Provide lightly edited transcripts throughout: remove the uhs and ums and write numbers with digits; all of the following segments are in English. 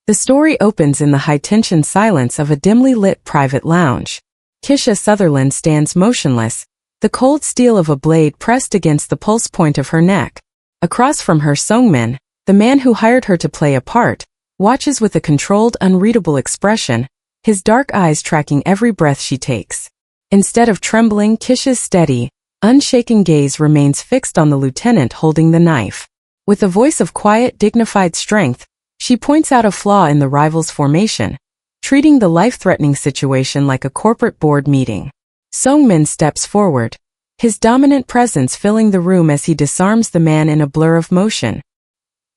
The story opens in the high-tension silence of a dimly lit private lounge. Kisha Southerland stands motionless, the cold steel of a blade pressed against the pulse point of her neck. Across from her, Seong-min, the man who hired her to play a part, watches with a controlled, unreadable expression, his dark eyes tracking every breath she takes. Instead of trembling, Kisha's steady, unshaken gaze remains fixed on the lieutenant holding the knife. With a voice of quiet, dignified strength, she points out a flaw in the rivals' formation, treating the life-threatening situation like a corporate board meeting. Seong-min steps forward, his dominant presence filling the room as he disarms the man in a blur of motion.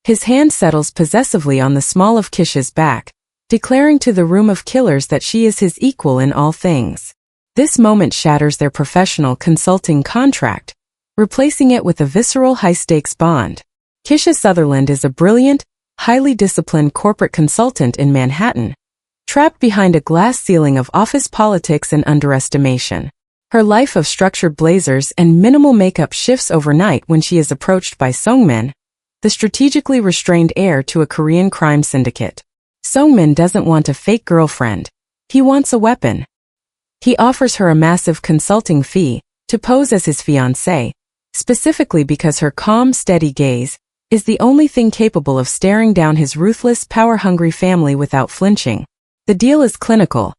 His hand settles possessively on the small of Kisha's back, declaring to the room of killers that she is his equal in all things. This moment shatters their professional consulting contract, replacing it with a visceral high-stakes bond. Kisha Southerland is a brilliant, highly disciplined corporate consultant in Manhattan, trapped behind a glass ceiling of office politics and underestimation. Her life of structured blazers and minimal makeup shifts overnight when she is approached by Seong-min, the strategically restrained heir to a Korean crime syndicate. Seong-min doesn't want a fake girlfriend. He wants a weapon. He offers her a massive consulting fee to pose as his fiancée, specifically because her calm, steady gaze is the only thing capable of staring down his ruthless, power-hungry family without flinching. The deal is clinical.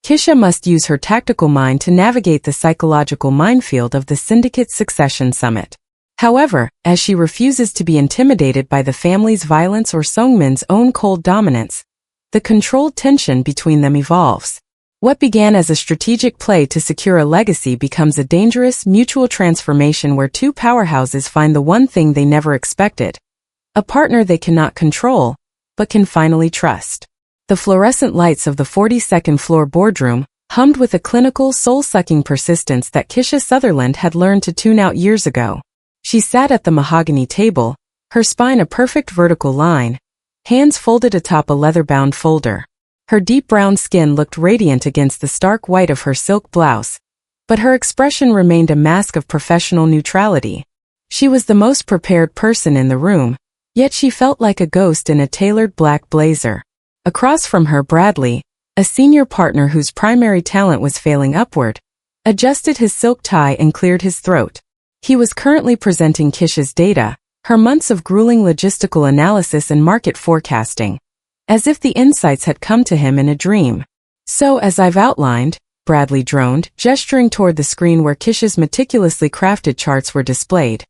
Kisha must use her tactical mind to navigate the psychological minefield of the syndicate's succession summit. However, as she refuses to be intimidated by the family's violence or Seong-min's own cold dominance, the controlled tension between them evolves. What began as a strategic play to secure a legacy becomes a dangerous, mutual transformation where two powerhouses find the one thing they never expected: a partner they cannot control, but can finally trust. The fluorescent lights of the 42nd floor boardroom hummed with a clinical, soul-sucking persistence that Kisha Southerland had learned to tune out years ago. She sat at the mahogany table, her spine a perfect vertical line, hands folded atop a leather-bound folder. Her deep brown skin looked radiant against the stark white of her silk blouse, but her expression remained a mask of professional neutrality. She was the most prepared person in the room, yet she felt like a ghost in a tailored black blazer. Across from her, Bradley, a senior partner whose primary talent was failing upward, adjusted his silk tie and cleared his throat. He was currently presenting Kisha's data, her months of grueling logistical analysis and market forecasting, as if the insights had come to him in a dream. "So, as I've outlined," Bradley droned, gesturing toward the screen where Kisha's meticulously crafted charts were displayed,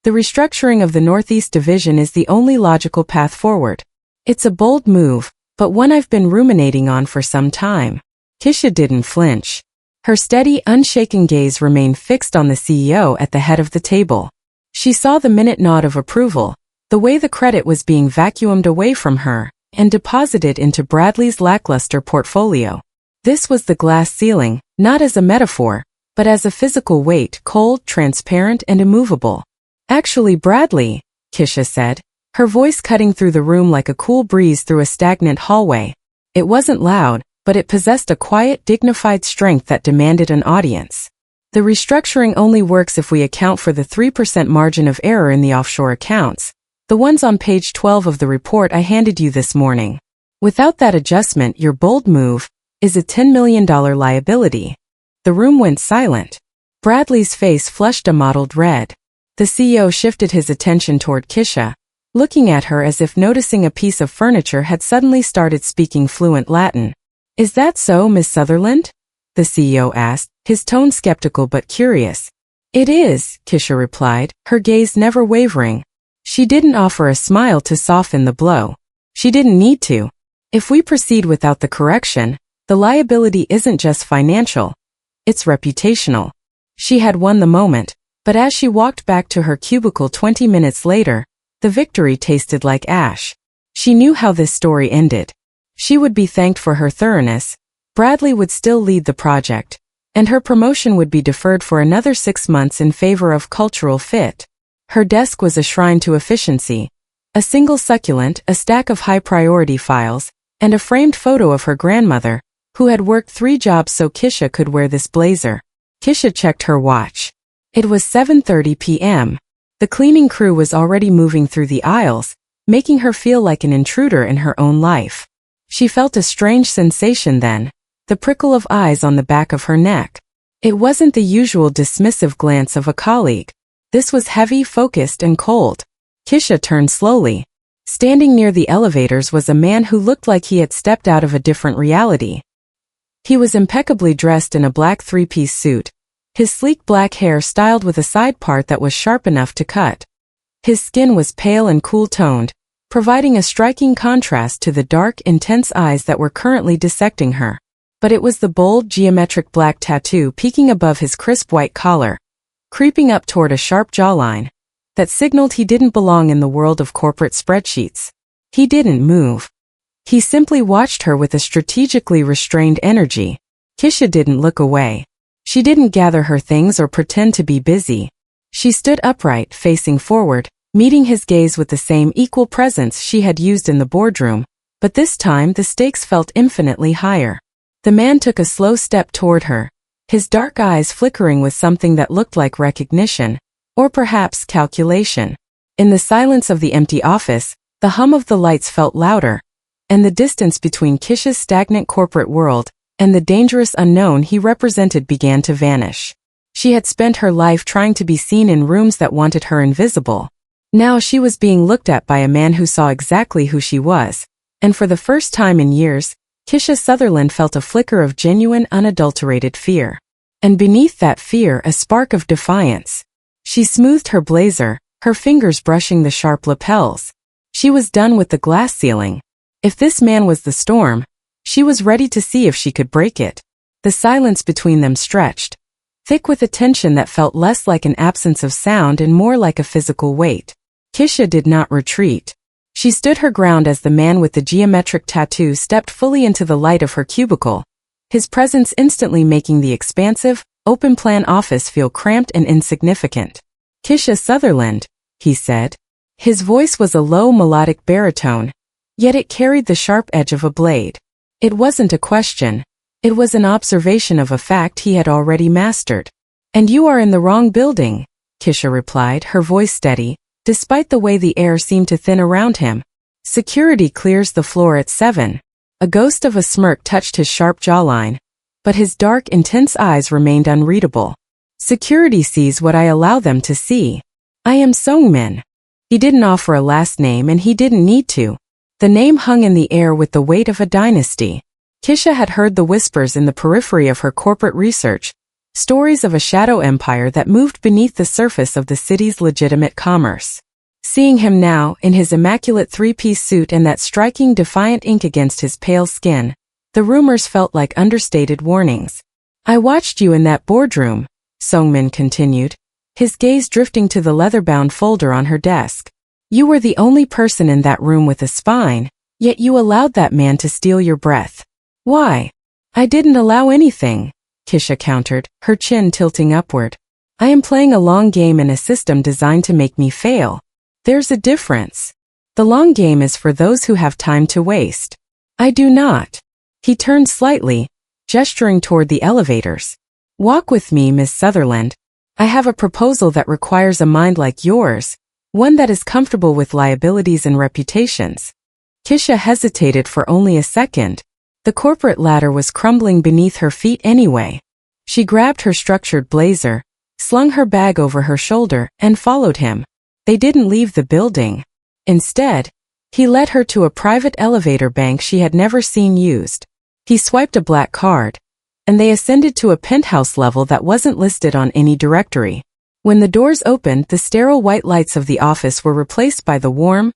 "the restructuring of the Northeast Division is the only logical path forward. It's a bold move, but one I've been ruminating on for some time." Kisha didn't flinch. Her steady, unshaken gaze remained fixed on the CEO at the head of the table. She saw the minute nod of approval, the way the credit was being vacuumed away from her and deposited into Bradley's lackluster portfolio. This was the glass ceiling, not as a metaphor, but as a physical weight, cold, transparent, and immovable. "Actually, Bradley," Kisha said, her voice cutting through the room like a cool breeze through a stagnant hallway. It wasn't loud, but it possessed a quiet, dignified strength that demanded an audience. "The restructuring only works if we account for the 3% margin of error in the offshore accounts, the ones on page 12 of the report I handed you this morning. Without that adjustment, your bold move is a $10 million liability." The room went silent. Bradley's face flushed a mottled red. The CEO shifted his attention toward Kisha, looking at her as if noticing a piece of furniture had suddenly started speaking fluent Latin. "Is that so, Miss Southerland?" the CEO asked, his tone skeptical but curious. "It is," Kisha replied, her gaze never wavering. She didn't offer a smile to soften the blow. She didn't need to. "If we proceed without the correction, the liability isn't just financial. It's reputational." She had won the moment, but as she walked back to her cubicle 20 minutes later, the victory tasted like ash. She knew how this story ended. She would be thanked for her thoroughness, Bradley would still lead the project, and her promotion would be deferred for another 6 months in favor of cultural fit. Her desk was a shrine to efficiency. A single succulent, a stack of high-priority files, and a framed photo of her grandmother, who had worked 3 jobs so Kisha could wear this blazer. Kisha checked her watch. It was 7:30 p.m. The cleaning crew was already moving through the aisles, making her feel like an intruder in her own life. She felt a strange sensation then, the prickle of eyes on the back of her neck. It wasn't the usual dismissive glance of a colleague. This was heavy, focused, and cold. Kisha turned slowly. Standing near the elevators was a man who looked like he had stepped out of a different reality. He was impeccably dressed in a black three-piece suit, his sleek black hair styled with a side part that was sharp enough to cut. His skin was pale and cool-toned, providing a striking contrast to the dark, intense eyes that were currently dissecting her. But it was the bold, geometric black tattoo peeking above his crisp white collar, creeping up toward a sharp jawline, that signaled he didn't belong in the world of corporate spreadsheets. He didn't move. He simply watched her with a strategically restrained energy. Kisha didn't look away. She didn't gather her things or pretend to be busy. She stood upright, facing forward, meeting his gaze with the same equal presence she had used in the boardroom, but this time the stakes felt infinitely higher. The man took a slow step toward her, his dark eyes flickering with something that looked like recognition, or perhaps calculation. In the silence of the empty office, the hum of the lights felt louder, and the distance between Kisha's stagnant corporate world and the dangerous unknown he represented began to vanish. She had spent her life trying to be seen in rooms that wanted her invisible. Now she was being looked at by a man who saw exactly who she was, and for the first time in years, Kisha Southerland felt a flicker of genuine, unadulterated fear. And beneath that fear, a spark of defiance. She smoothed her blazer, her fingers brushing the sharp lapels. She was done with the glass ceiling. If this man was the storm, she was ready to see if she could break it. The silence between them stretched, thick with a tension that felt less like an absence of sound and more like a physical weight. Kisha did not retreat. She stood her ground as the man with the geometric tattoo stepped fully into the light of her cubicle, his presence instantly making the expansive, open-plan office feel cramped and insignificant. "Kisha Southerland," he said. His voice was a low melodic baritone, yet it carried the sharp edge of a blade. It wasn't a question. It was an observation of a fact he had already mastered. "And you are in the wrong building," Kisha replied, her voice steady, despite the way the air seemed to thin around him. "Security clears the floor at 7. A ghost of a smirk touched his sharp jawline, but his dark, intense eyes remained unreadable. "Security sees what I allow them to see. I am Seong-min." He didn't offer a last name and he didn't need to. The name hung in the air with the weight of a dynasty. Kisha had heard the whispers in the periphery of her corporate research, stories of a shadow empire that moved beneath the surface of the city's legitimate commerce. Seeing him now, in his immaculate three-piece suit and that striking defiant ink against his pale skin, the rumors felt like understated warnings. "I watched you in that boardroom," Seong-min continued, his gaze drifting to the leather-bound folder on her desk. "You were the only person in that room with a spine, yet you allowed that man to steal your breath." "Why?" "I didn't allow anything," Kisha countered, her chin tilting upward. "I am playing a long game in a system designed to make me fail. There's a difference. The long game is for those who have time to waste. I do not." He turned slightly, gesturing toward the elevators. "Walk with me, Miss Southerland. I have a proposal that requires a mind like yours, one that is comfortable with liabilities and reputations." Kisha hesitated for only a second. The corporate ladder was crumbling beneath her feet anyway. She grabbed her structured blazer, slung her bag over her shoulder, and followed him. They didn't leave the building. Instead, he led her to a private elevator bank she had never seen used. He swiped a black card, and they ascended to a penthouse level that wasn't listed on any directory. When the doors opened, the sterile white lights of the office were replaced by the warm,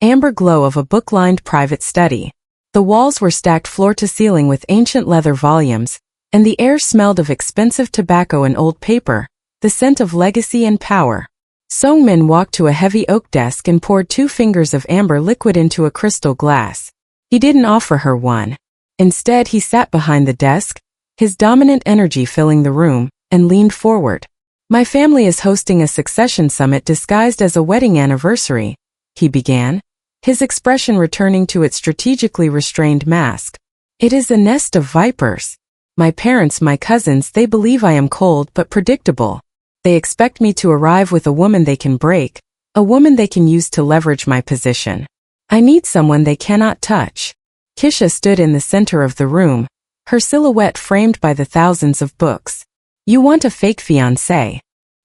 amber glow of a book-lined private study. The walls were stacked floor to ceiling with ancient leather volumes, and the air smelled of expensive tobacco and old paper, the scent of legacy and power. Seong-min walked to a heavy oak desk and poured 2 fingers of amber liquid into a crystal glass. He didn't offer her one. Instead, he sat behind the desk, his dominant energy filling the room, and leaned forward. "My family is hosting a succession summit disguised as a wedding anniversary," he began, his expression returning to its strategically restrained mask. "It is a nest of vipers. My parents, my cousins, they believe I am cold but predictable. They expect me to arrive with a woman they can break, a woman they can use to leverage my position. I need someone they cannot touch." Kisha stood in the center of the room, her silhouette framed by the thousands of books. You want a fake fiancé.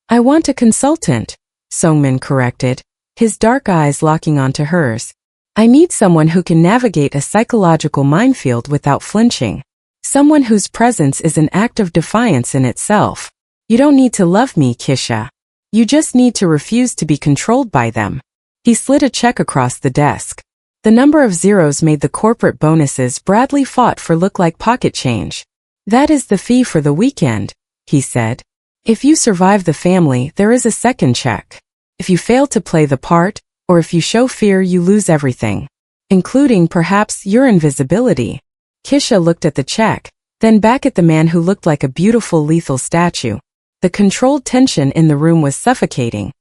I want a consultant, Seong-min corrected, his dark eyes locking onto hers. I need someone who can navigate a psychological minefield without flinching. Someone whose presence is an act of defiance in itself. You don't need to love me, Kisha. You just need to refuse to be controlled by them. He slid a check across the desk. The number of zeros made the corporate bonuses Bradley fought for look like pocket change. That is the fee for the weekend, he said. If you survive the family, there is a second check. If you fail to play the part, or if you show fear, you lose everything. Including, perhaps, your invisibility. Kisha looked at the check, then back at the man who looked like a beautiful lethal statue. The controlled tension in the room was suffocating.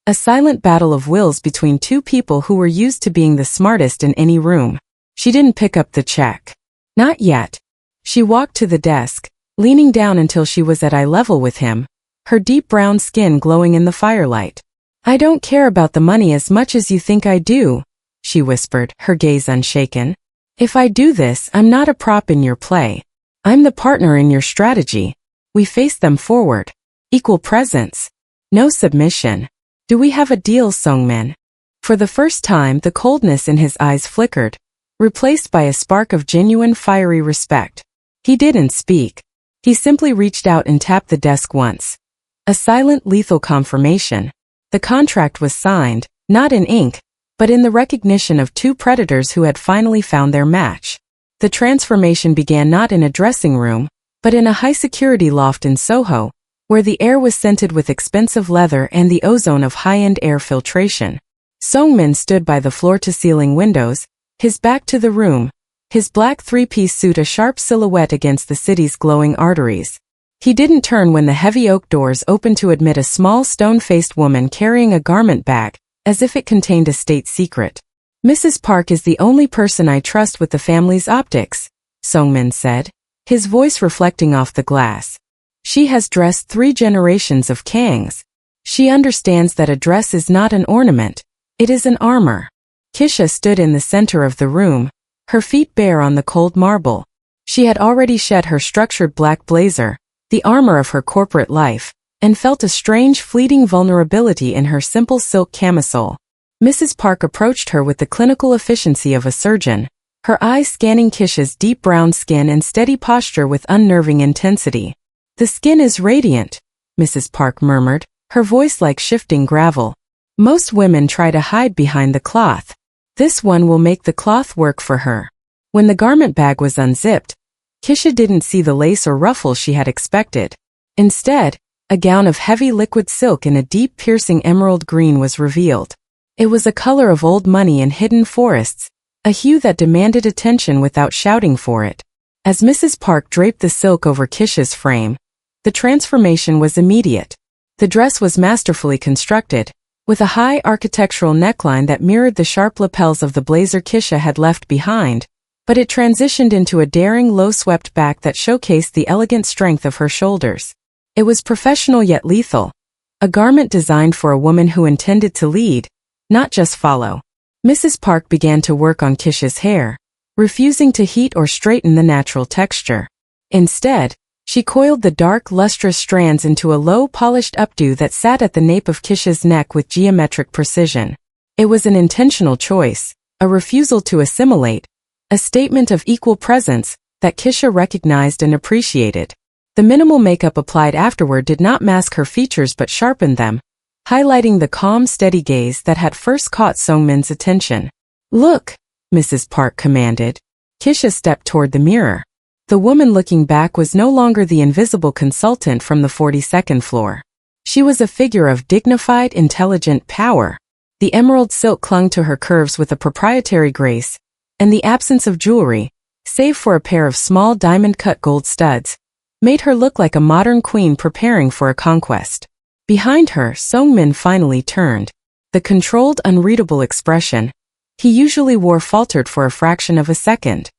A silent battle of wills between two people who were used to being the smartest in any room. She didn't pick up the check. Not yet. She walked to the desk, leaning down until she was at eye level with him, her deep brown skin glowing in the firelight. I don't care about the money as much as you think I do, she whispered, her gaze unshaken. If I do this, I'm not a prop in your play. I'm the partner in your strategy. We face them forward. Equal presence. No submission. Do we have a deal, Seong-min? For the first time, the coldness in his eyes flickered, replaced by a spark of genuine fiery respect. He didn't speak. He simply reached out and tapped the desk once. A silent, lethal confirmation. The contract was signed, not in ink, but in the recognition of two predators who had finally found their match. The transformation began not in a dressing room, but in a high-security loft in Soho, where the air was scented with expensive leather and the ozone of high-end air filtration. Seong-min stood by the floor-to-ceiling windows, his back to the room, his black three-piece suit a sharp silhouette against the city's glowing arteries. He didn't turn when the heavy oak doors opened to admit a small stone-faced woman carrying a garment bag, as if it contained a state secret. Mrs. Park is the only person I trust with the family's optics, Seong-min said, his voice reflecting off the glass. She has dressed 3 generations of Kangs. She understands that a dress is not an ornament, it is an armor. Kisha stood in the center of the room, her feet bare on the cold marble. She had already shed her structured black blazer, the armor of her corporate life, and felt a strange fleeting vulnerability in her simple silk camisole. Mrs. Park approached her with the clinical efficiency of a surgeon, her eyes scanning Kisha's deep brown skin and steady posture with unnerving intensity. The skin is radiant, Mrs. Park murmured, her voice like shifting gravel. Most women try to hide behind the cloth. This one will make the cloth work for her. When the garment bag was unzipped, Kisha didn't see the lace or ruffles she had expected. Instead, a gown of heavy liquid silk in a deep piercing emerald green was revealed. It was a color of old money and hidden forests, a hue that demanded attention without shouting for it. As Mrs. Park draped the silk over Kisha's frame, the transformation was immediate. The dress was masterfully constructed, with a high architectural neckline that mirrored the sharp lapels of the blazer Kisha had left behind, but it transitioned into a daring low-swept back that showcased the elegant strength of her shoulders. It was professional yet lethal, a garment designed for a woman who intended to lead, not just follow. Mrs. Park began to work on Kisha's hair, refusing to heat or straighten the natural texture. Instead, she coiled the dark, lustrous strands into a low, polished updo that sat at the nape of Kisha's neck with geometric precision. It was an intentional choice, a refusal to assimilate, a statement of equal presence that Kisha recognized and appreciated. The minimal makeup applied afterward did not mask her features but sharpened them, highlighting the calm, steady gaze that had first caught Seong-min's attention. Look, Mrs. Park commanded. Kisha stepped toward the mirror. The woman looking back was no longer the invisible consultant from the 42nd floor. She was a figure of dignified, intelligent power. The emerald silk clung to her curves with a proprietary grace, and the absence of jewelry, save for a pair of small diamond-cut gold studs, made her look like a modern queen preparing for a conquest. Behind her, Seong-min finally turned. The controlled, unreadable expression he usually wore faltered for a fraction of a second.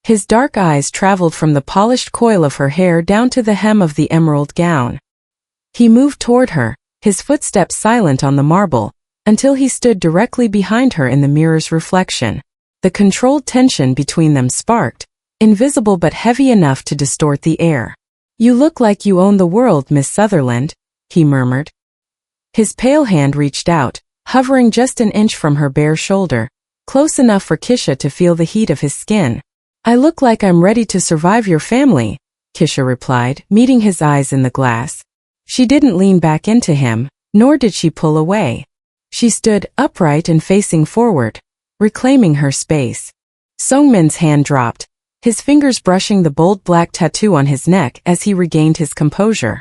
His dark eyes traveled from the polished coil of her hair down to the hem of the emerald gown. He moved toward her, his footsteps silent on the marble, until he stood directly behind her in the mirror's reflection. The controlled tension between them sparked, invisible but heavy enough to distort the air. "You look like you own the world, Miss Southerland," he murmured. His pale hand reached out, hovering just an inch from her bare shoulder, close enough for Kisha to feel the heat of his skin. "I look like I'm ready to survive your family," Kisha replied, meeting his eyes in the glass. She didn't lean back into him, nor did she pull away. She stood upright and facing forward, reclaiming her space. Seong-min's hand dropped, his fingers brushing the bold black tattoo on his neck as he regained his composure.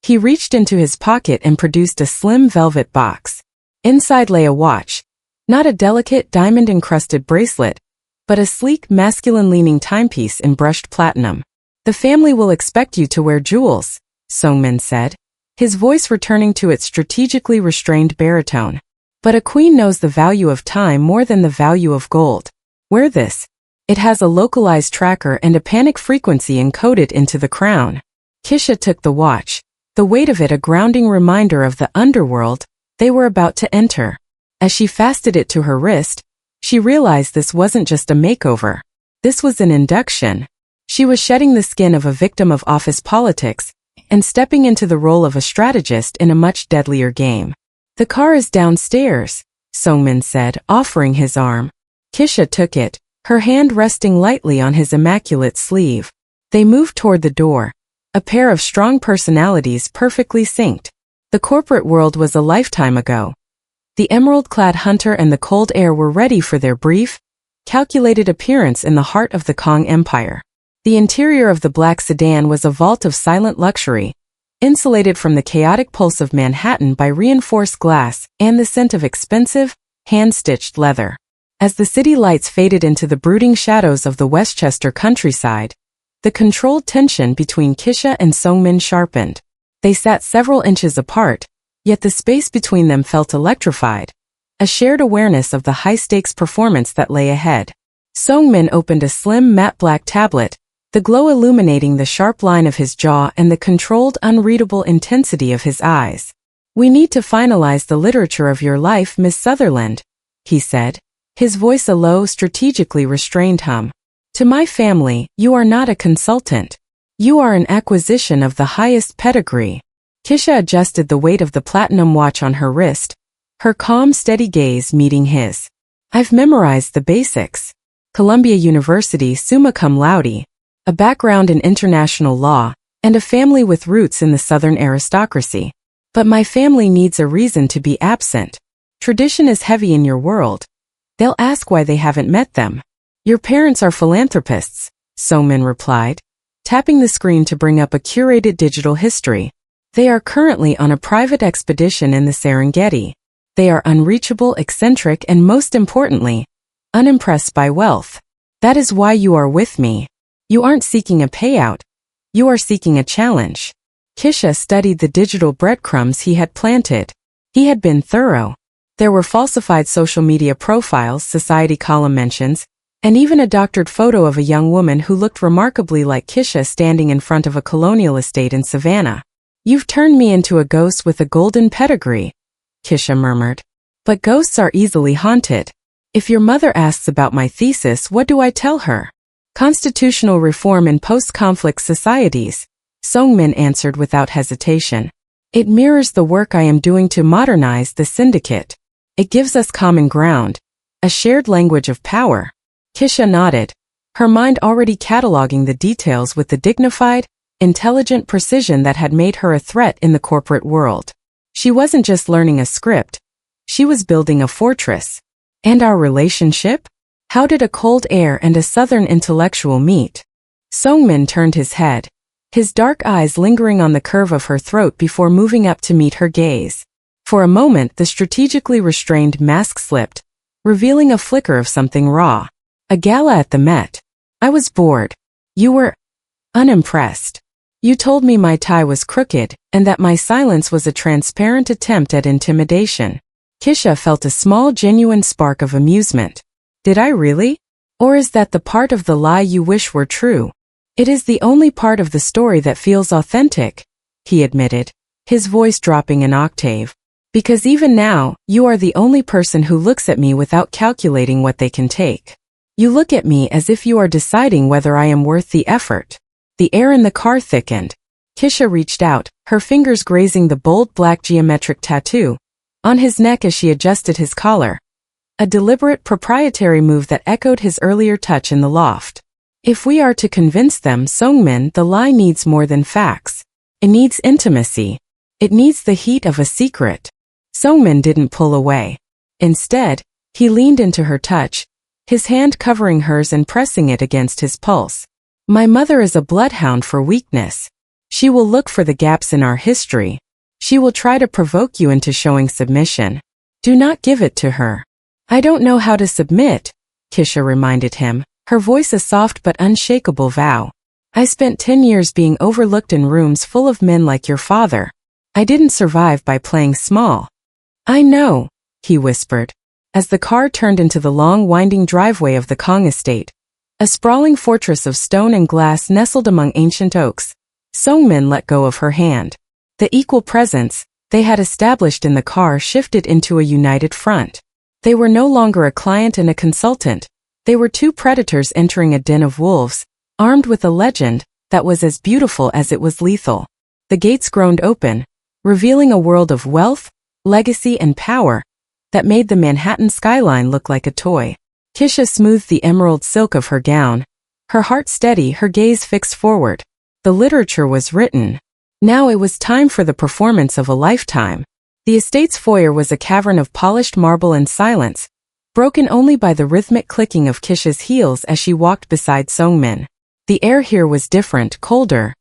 He reached into his pocket and produced a slim velvet box. Inside lay a watch, not a delicate diamond-encrusted bracelet, but a sleek, masculine-leaning timepiece in brushed platinum. "The family will expect you to wear jewels," Seong-min said, his voice returning to its strategically restrained baritone. "But a queen knows the value of time more than the value of gold. Wear this. It has a localized tracker and a panic frequency encoded into the crown." Kisha took the watch, the weight of it a grounding reminder of the underworld they were about to enter. As she fastened it to her wrist, she realized this wasn't just a makeover. This was an induction. She was shedding the skin of a victim of office politics and stepping into the role of a strategist in a much deadlier game. "The car is downstairs," Seong-min said, offering his arm. Kisha took it, her hand resting lightly on his immaculate sleeve. They moved toward the door, a pair of strong personalities perfectly synced. The corporate world was a lifetime ago. The emerald-clad hunter and the cold air were ready for their brief, calculated appearance in the heart of the Kong Empire. The interior of the black sedan was a vault of silent luxury, insulated from the chaotic pulse of Manhattan by reinforced glass and the scent of expensive, hand-stitched leather. As the city lights faded into the brooding shadows of the Westchester countryside, the controlled tension between Kisha and Seong-min sharpened. They sat several inches apart, yet the space between them felt electrified, a shared awareness of the high-stakes performance that lay ahead. Seong-min opened a slim matte black tablet, the glow illuminating the sharp line of his jaw and the controlled, unreadable intensity of his eyes. "We need to finalize the literature of your life, Miss Southerland," he said, his voice a low, strategically restrained hum. "To my family, you are not a consultant. You are an acquisition of the highest pedigree." Kisha adjusted the weight of the platinum watch on her wrist, her calm, steady gaze meeting his. "I've memorized the basics. Columbia University summa cum laude, a background in international law, and a family with roots in the Southern aristocracy. But my family needs a reason to be absent. Tradition is heavy in your world. They'll ask why they haven't met them." "Your parents are philanthropists," Seong-min replied, tapping the screen to bring up a curated digital history. "They are currently on a private expedition in the Serengeti. They are unreachable, eccentric, and most importantly, unimpressed by wealth. That is why you are with me. You aren't seeking a payout. You are seeking a challenge." Kisha studied the digital breadcrumbs he had planted. He had been thorough. There were falsified social media profiles, society column mentions, and even a doctored photo of a young woman who looked remarkably like Kisha standing in front of a colonial estate in Savannah. "You've turned me into a ghost with a golden pedigree," Kisha murmured. "But ghosts are easily haunted. If your mother asks about my thesis, what do I tell her?" "Constitutional reform in post-conflict societies," Seong-min answered without hesitation. "It mirrors the work I am doing to modernize the syndicate. It gives us common ground, a shared language of power." Kisha nodded, her mind already cataloging the details with the dignified, intelligent precision that had made her a threat in the corporate world. She wasn't just learning a script, she was building a fortress. "And our relationship? How did a cold air and a southern intellectual meet?" Seong-min turned his head, his dark eyes lingering on the curve of her throat before moving up to meet her gaze. For a moment the strategically restrained mask slipped, revealing a flicker of something raw. "A gala at the Met. I was bored. You were unimpressed. You told me my tie was crooked and that my silence was a transparent attempt at intimidation." Kisha felt a small, genuine spark of amusement. "Did I really? Or is that the part of the lie you wish were true?" "It is the only part of the story that feels authentic," he admitted, his voice dropping an octave. "Because even now, you are the only person who looks at me without calculating what they can take." You look at me as if you are deciding whether I am worth the effort. The air in the car thickened. Kisha reached out, her fingers grazing the bold black geometric tattoo on his neck as she adjusted his collar. A deliberate proprietary move that echoed his earlier touch in the loft. If we are to convince them, Seong-min, the lie needs more than facts. It needs intimacy. It needs the heat of a secret. Seong-min didn't pull away. Instead, he leaned into her touch, his hand covering hers and pressing it against his pulse. My mother is a bloodhound for weakness. She will look for the gaps in our history. She will try to provoke you into showing submission. Do not give it to her. I don't know how to submit, Kisha reminded him, her voice a soft but unshakable vow. I spent 10 years being overlooked in rooms full of men like your father. I didn't survive by playing small. I know, he whispered, as the car turned into the long winding driveway of the Kong estate. A sprawling fortress of stone and glass nestled among ancient oaks. Seong-min let go of her hand. The equal presence they had established in the car shifted into a united front. They were no longer a client and a consultant. They were two predators entering a den of wolves, armed with a legend that was as beautiful as it was lethal. The gates groaned open, revealing a world of wealth, legacy and power that made the Manhattan skyline look like a toy. Kisha smoothed the emerald silk of her gown, her heart steady, her gaze fixed forward. The literature was written. Now it was time for the performance of a lifetime. The estate's foyer was a cavern of polished marble and silence, broken only by the rhythmic clicking of Kisha's heels as she walked beside Seong-min. The air here was different, colder,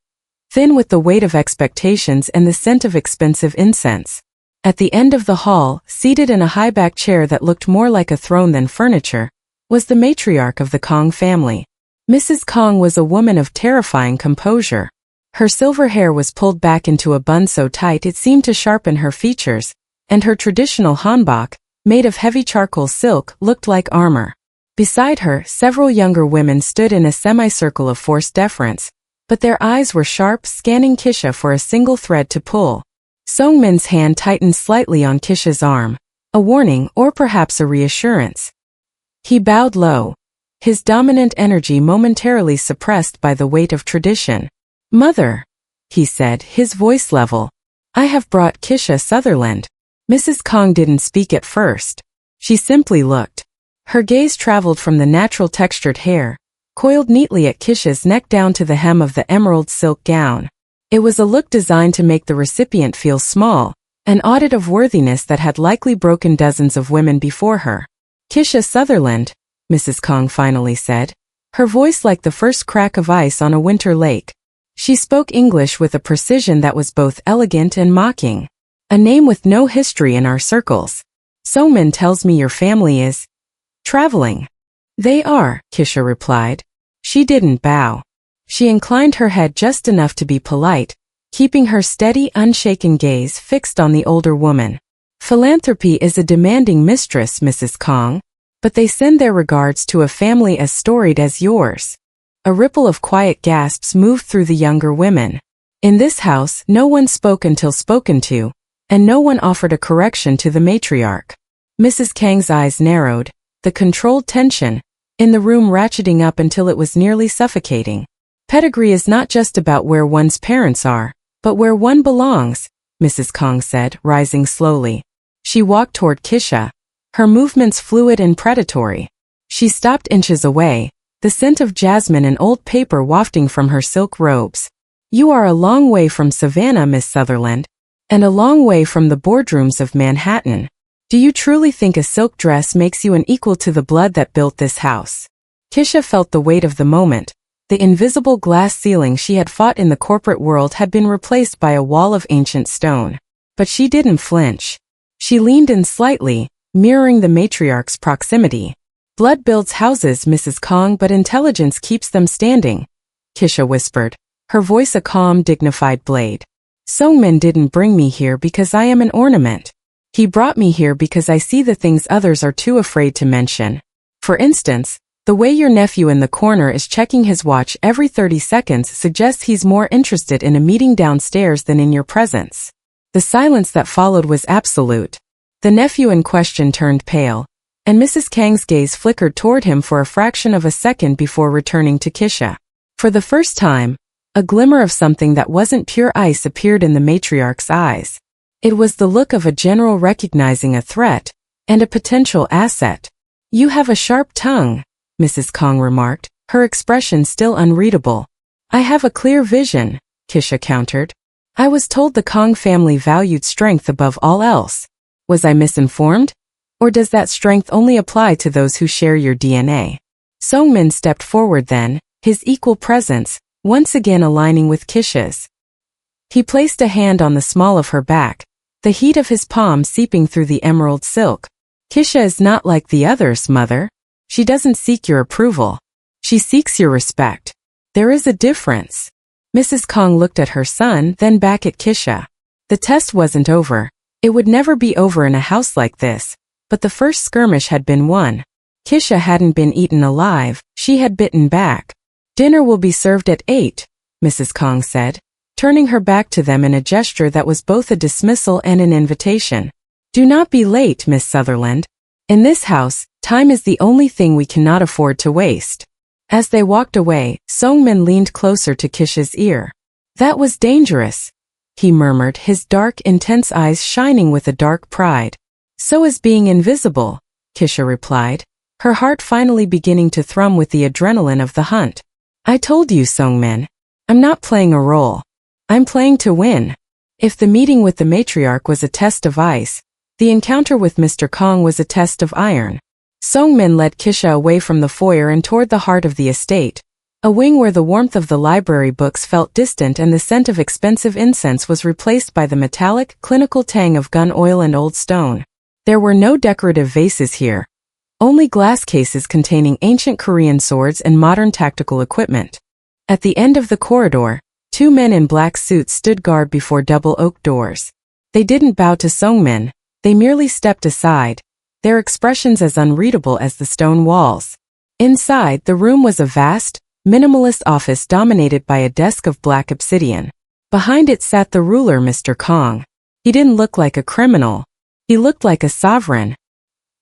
thin with the weight of expectations and the scent of expensive incense. At the end of the hall, seated in a high-backed chair that looked more like a throne than furniture, was the matriarch of the Kong family. Mrs. Kong was a woman of terrifying composure. Her silver hair was pulled back into a bun so tight it seemed to sharpen her features, and her traditional hanbok, made of heavy charcoal silk, looked like armor. Beside her, several younger women stood in a semicircle of forced deference, but their eyes were sharp, scanning Kisha for a single thread to pull. Seong-min's hand tightened slightly on Kisha's arm, a warning or perhaps a reassurance. He bowed low, his dominant energy momentarily suppressed by the weight of tradition. Mother, he said, his voice level. I have brought Kisha Southerland. Mrs. Kong didn't speak at first. She simply looked. Her gaze traveled from the natural textured hair, coiled neatly at Kisha's neck down to the hem of the emerald silk gown. It was a look designed to make the recipient feel small, an audit of worthiness that had likely broken dozens of women before her. Kisha Southerland, Mrs. Kong finally said, her voice like the first crack of ice on a winter lake. She spoke English with a precision that was both elegant and mocking. A name with no history in our circles. Seong-min tells me your family is traveling. They are, Kisha replied. She didn't bow. She inclined her head just enough to be polite, keeping her steady, unshaken gaze fixed on the older woman. Philanthropy is a demanding mistress, Mrs. Kong, but they send their regards to a family as storied as yours. A ripple of quiet gasps moved through the younger women. In this house, no one spoke until spoken to, and no one offered a correction to the matriarch. Mrs. Kang's eyes narrowed, the controlled tension in the room ratcheting up until it was nearly suffocating. Pedigree is not just about where one's parents are, but where one belongs, Mrs. Kong said, rising slowly. She walked toward Kisha, her movements fluid and predatory. She stopped inches away, the scent of jasmine and old paper wafting from her silk robes. You are a long way from Savannah, Miss Southerland, and a long way from the boardrooms of Manhattan. Do you truly think a silk dress makes you an equal to the blood that built this house? Kisha felt the weight of the moment. The invisible glass ceiling she had fought in the corporate world had been replaced by a wall of ancient stone. But she didn't flinch. She leaned in slightly, mirroring the matriarch's proximity. Blood builds houses, Mrs. Kong, but intelligence keeps them standing, Kisha whispered, her voice a calm, dignified blade. Seong-min didn't bring me here because I am an ornament. He brought me here because I see the things others are too afraid to mention. For instance, the way your nephew in the corner is checking his watch every 30 seconds suggests he's more interested in a meeting downstairs than in your presence. The silence that followed was absolute. The nephew in question turned pale, and Mrs. Kang's gaze flickered toward him for a fraction of a second before returning to Kisha. For the first time, a glimmer of something that wasn't pure ice appeared in the matriarch's eyes. It was the look of a general recognizing a threat and a potential asset. "You have a sharp tongue," Mrs. Kang remarked, her expression still unreadable. "I have a clear vision," Kisha countered. "I was told the Kang family valued strength above all else. Was I misinformed? Or does that strength only apply to those who share your DNA?" Seong-min stepped forward then, his equal presence once again aligning with Kisha's. He placed a hand on the small of her back, the heat of his palm seeping through the emerald silk. "Kisha is not like the others, mother. She doesn't seek your approval. She seeks your respect. There is a difference." Mrs. Kang looked at her son, then back at Kisha. The test wasn't over. It would never be over in a house like this, but the first skirmish had been won. Kisha hadn't been eaten alive, she had bitten back. "Dinner will be served at 8, Mrs. Kang said, turning her back to them in a gesture that was both a dismissal and an invitation. "Do not be late, Miss Southerland. In this house, time is the only thing we cannot afford to waste." As they walked away, Seong-min leaned closer to Kisha's ear. "That was dangerous," he murmured, his dark, intense eyes shining with a dark pride. "So is being invisible," Kisha replied, her heart finally beginning to thrum with the adrenaline of the hunt. "I told you, Seong-min. I'm not playing a role. I'm playing to win." If the meeting with the matriarch was a test of ice, the encounter with Mr. Kang was a test of iron. Seong-min led Kisha away from the foyer and toward the heart of the estate, a wing where the warmth of the library books felt distant and the scent of expensive incense was replaced by the metallic, clinical tang of gun oil and old stone. There were no decorative vases here, only glass cases containing ancient Korean swords and modern tactical equipment. At the end of the corridor, 2 men in black suits stood guard before double oak doors. They didn't bow to Seong-min, they merely stepped aside, their expressions as unreadable as the stone walls. Inside, the room was a vast, minimalist office dominated by a desk of black obsidian. Behind it sat the ruler, Mr. Kang. He didn't look like a criminal. He looked like a sovereign.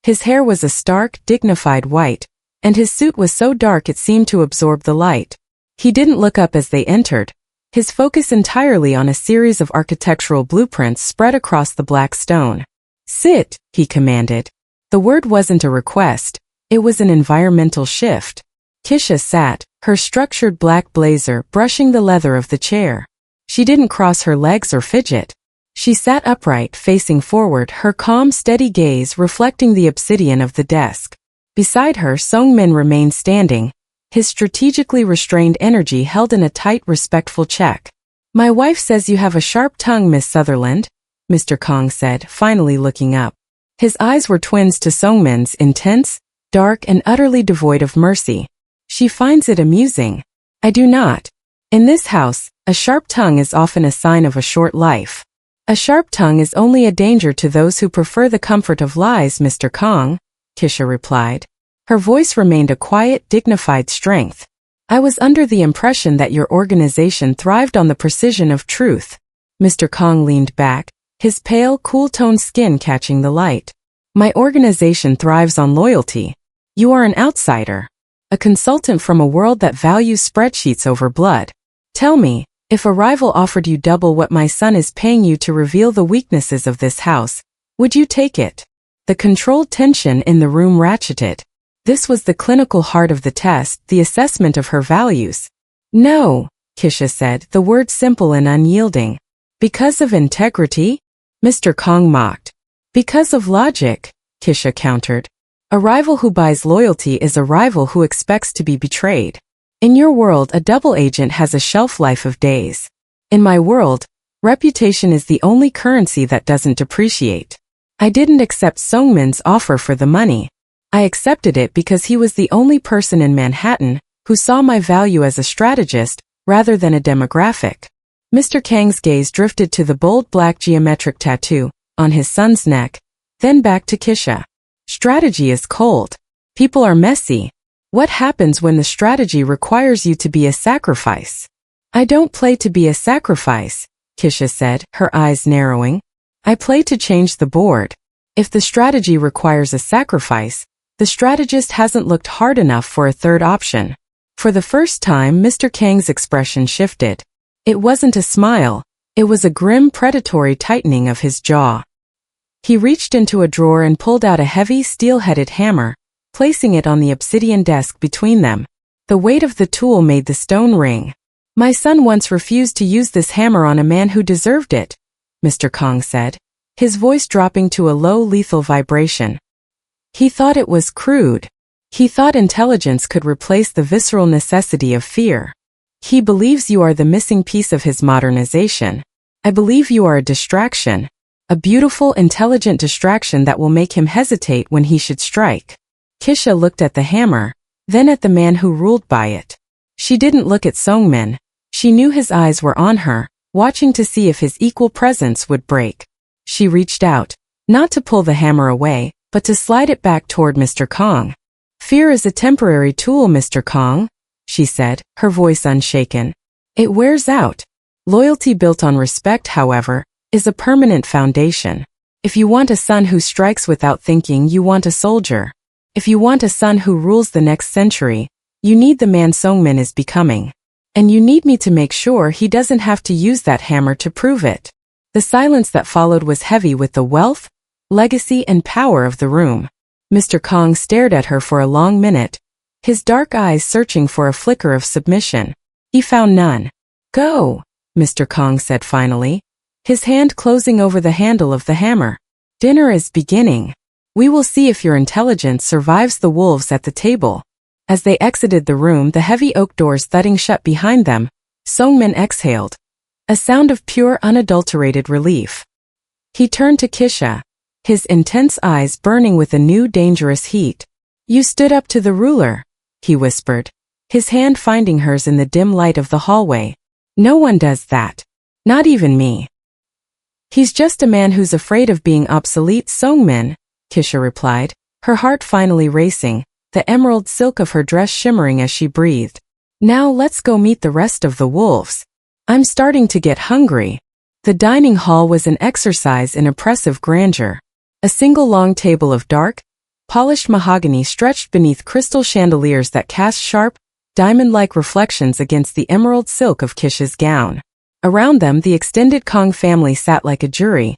His hair was a stark, dignified white, and his suit was so dark it seemed to absorb the light. He didn't look up as they entered, his focus entirely on a series of architectural blueprints spread across the black stone. "Sit," he commanded. The word wasn't a request, it was an environmental shift. Kisha sat, her structured black blazer brushing the leather of the chair. She didn't cross her legs or fidget. She sat upright, facing forward, her calm, steady gaze reflecting the obsidian of the desk. Beside her, Seong-min remained standing, his strategically restrained energy held in a tight, respectful check. "My wife says you have a sharp tongue, Miss Southerland," Mr. Kang said, finally looking up. His eyes were twins to Seong-min's, intense, dark, and utterly devoid of mercy. "She finds it amusing. I do not. In this house, a sharp tongue is often a sign of a short life. A sharp tongue is only a danger to those who prefer the comfort of lies, Mr. Kang," Kisha replied. Her voice remained a quiet, dignified strength. "I was under the impression that your organization thrived on the precision of truth." Mr. Kang leaned back, his pale, cool-toned skin catching the light. "My organization thrives on loyalty. You are an outsider, a consultant from a world that values spreadsheets over blood. Tell me, if a rival offered you double what my son is paying you to reveal the weaknesses of this house, would you take it?" The controlled tension in the room ratcheted. This was the clinical heart of the test, the assessment of her values. "No," Kisha said, the word simple and unyielding. "Because of integrity?" Mr. Kang mocked. "Because of logic," Kisha countered. "A rival who buys loyalty is a rival who expects to be betrayed. In your world, a double agent has a shelf life of days. In my world, reputation is the only currency that doesn't depreciate. I didn't accept Seong-min's offer for the money. I accepted it because he was the only person in Manhattan who saw my value as a strategist rather than a demographic." Mr. Kang's gaze drifted to the bold black geometric tattoo on his son's neck, then back to Kisha. "Strategy is cold. People are messy. What happens when the strategy requires you to be a sacrifice?" "I don't play to be a sacrifice," Kisha said, her eyes narrowing. "I play to change the board. If the strategy requires a sacrifice, The strategist hasn't looked hard enough for a third option. For the first time, Mr. Kang's expression shifted. It wasn't a smile. It was a grim, predatory tightening of his jaw. He reached into a drawer and pulled out a heavy, steel-headed hammer, placing it on the obsidian desk between them. The weight of the tool made the stone ring. "My son once refused to use this hammer on a man who deserved it," Mr. Kang said, his voice dropping to a low, lethal vibration. "He thought it was crude. He thought intelligence could replace the visceral necessity of fear. He believes you are the missing piece of his modernization. I believe you are a distraction. A beautiful, intelligent distraction that will make him hesitate when he should strike." Kisha looked at the hammer, then at the man who ruled by it. She didn't look at Seong-min. She knew his eyes were on her, watching to see if his equal presence would break. She reached out, not to pull the hammer away, but to slide it back toward Mr. Kang. "Fear is a temporary tool, Mr. Kang," she said, her voice unshaken. "It wears out. Loyalty built on respect, however, is a permanent foundation. If you want a son who strikes without thinking, you want a soldier. If you want a son who rules the next century, you need the man Seong-min is becoming. And you need me to make sure he doesn't have to use that hammer to prove it." The silence that followed was heavy with the wealth, legacy, and power of the room. Mr. Kang stared at her for a long minute, his dark eyes searching for a flicker of submission. He found none. "Go," Mr. Kang said finally, his hand closing over the handle of the hammer. "Dinner is beginning. We will see if your intelligence survives the wolves at the table." As they exited the room, the heavy oak doors thudding shut behind them, Seong-min exhaled, a sound of pure, unadulterated relief. He turned to Kisha, his intense eyes burning with a new dangerous heat. "You stood up to the ruler," he whispered, his hand finding hers in the dim light of the hallway. "No one does that. Not even me." "He's just a man who's afraid of being obsolete, Seong-min," Kisha replied, her heart finally racing, the emerald silk of her dress shimmering as she breathed. "Now let's go meet the rest of the wolves. I'm starting to get hungry." The dining hall was an exercise in oppressive grandeur. A single long table of dark, polished mahogany stretched beneath crystal chandeliers that cast sharp, diamond-like reflections against the emerald silk of Kisha's gown. Around them, the extended Kang family sat like a jury,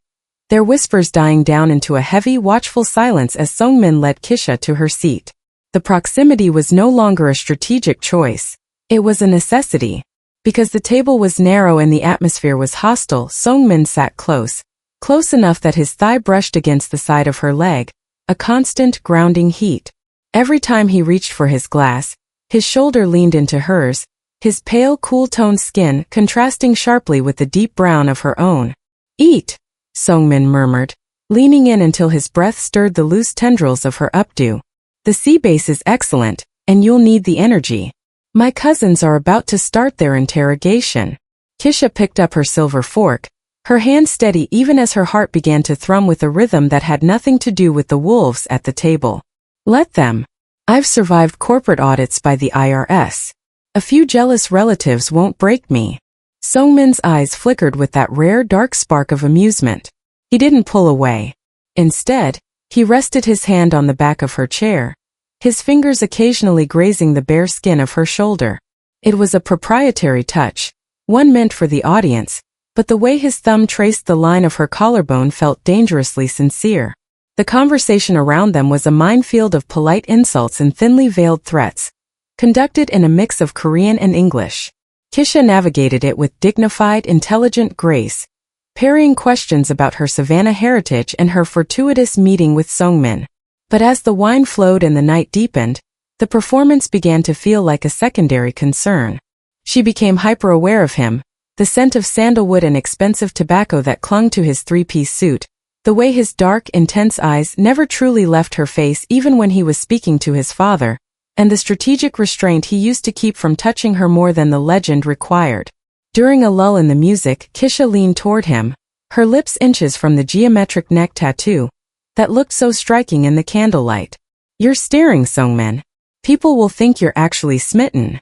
their whispers dying down into a heavy, watchful silence as Seong-min led Kisha to her seat. The proximity was no longer a strategic choice. It was a necessity. Because the table was narrow and the atmosphere was hostile, Seong-min sat close enough that his thigh brushed against the side of her leg, a constant, grounding heat. Every time he reached for his glass, his shoulder leaned into hers, his pale, cool-toned skin contrasting sharply with the deep brown of her own. "Eat," Seong-min murmured, leaning in until his breath stirred the loose tendrils of her updo. "The sea base is excellent, and you'll need the energy. My cousins are about to start their interrogation." Kisha picked up her silver fork, her hand steady even as her heart began to thrum with a rhythm that had nothing to do with the wolves at the table. "Let them. I've survived corporate audits by the IRS. A few jealous relatives won't break me." Seong-min's eyes flickered with that rare dark spark of amusement. He didn't pull away. Instead, he rested his hand on the back of her chair, his fingers occasionally grazing the bare skin of her shoulder. It was a proprietary touch, one meant for the audience, but the way his thumb traced the line of her collarbone felt dangerously sincere. The conversation around them was a minefield of polite insults and thinly veiled threats, conducted in a mix of Korean and English. Kisha navigated it with dignified, intelligent grace, parrying questions about her Savannah heritage and her fortuitous meeting with Seong-min. But as the wine flowed and the night deepened, the performance began to feel like a secondary concern. She became hyper-aware of him, the scent of sandalwood and expensive tobacco that clung to his three-piece suit, the way his dark, intense eyes never truly left her face even when he was speaking to his father, and the strategic restraint he used to keep from touching her more than the legend required. During a lull in the music, Kisha leaned toward him, her lips inches from the geometric neck tattoo that looked so striking in the candlelight. "You're staring, Seong-min. People will think you're actually smitten."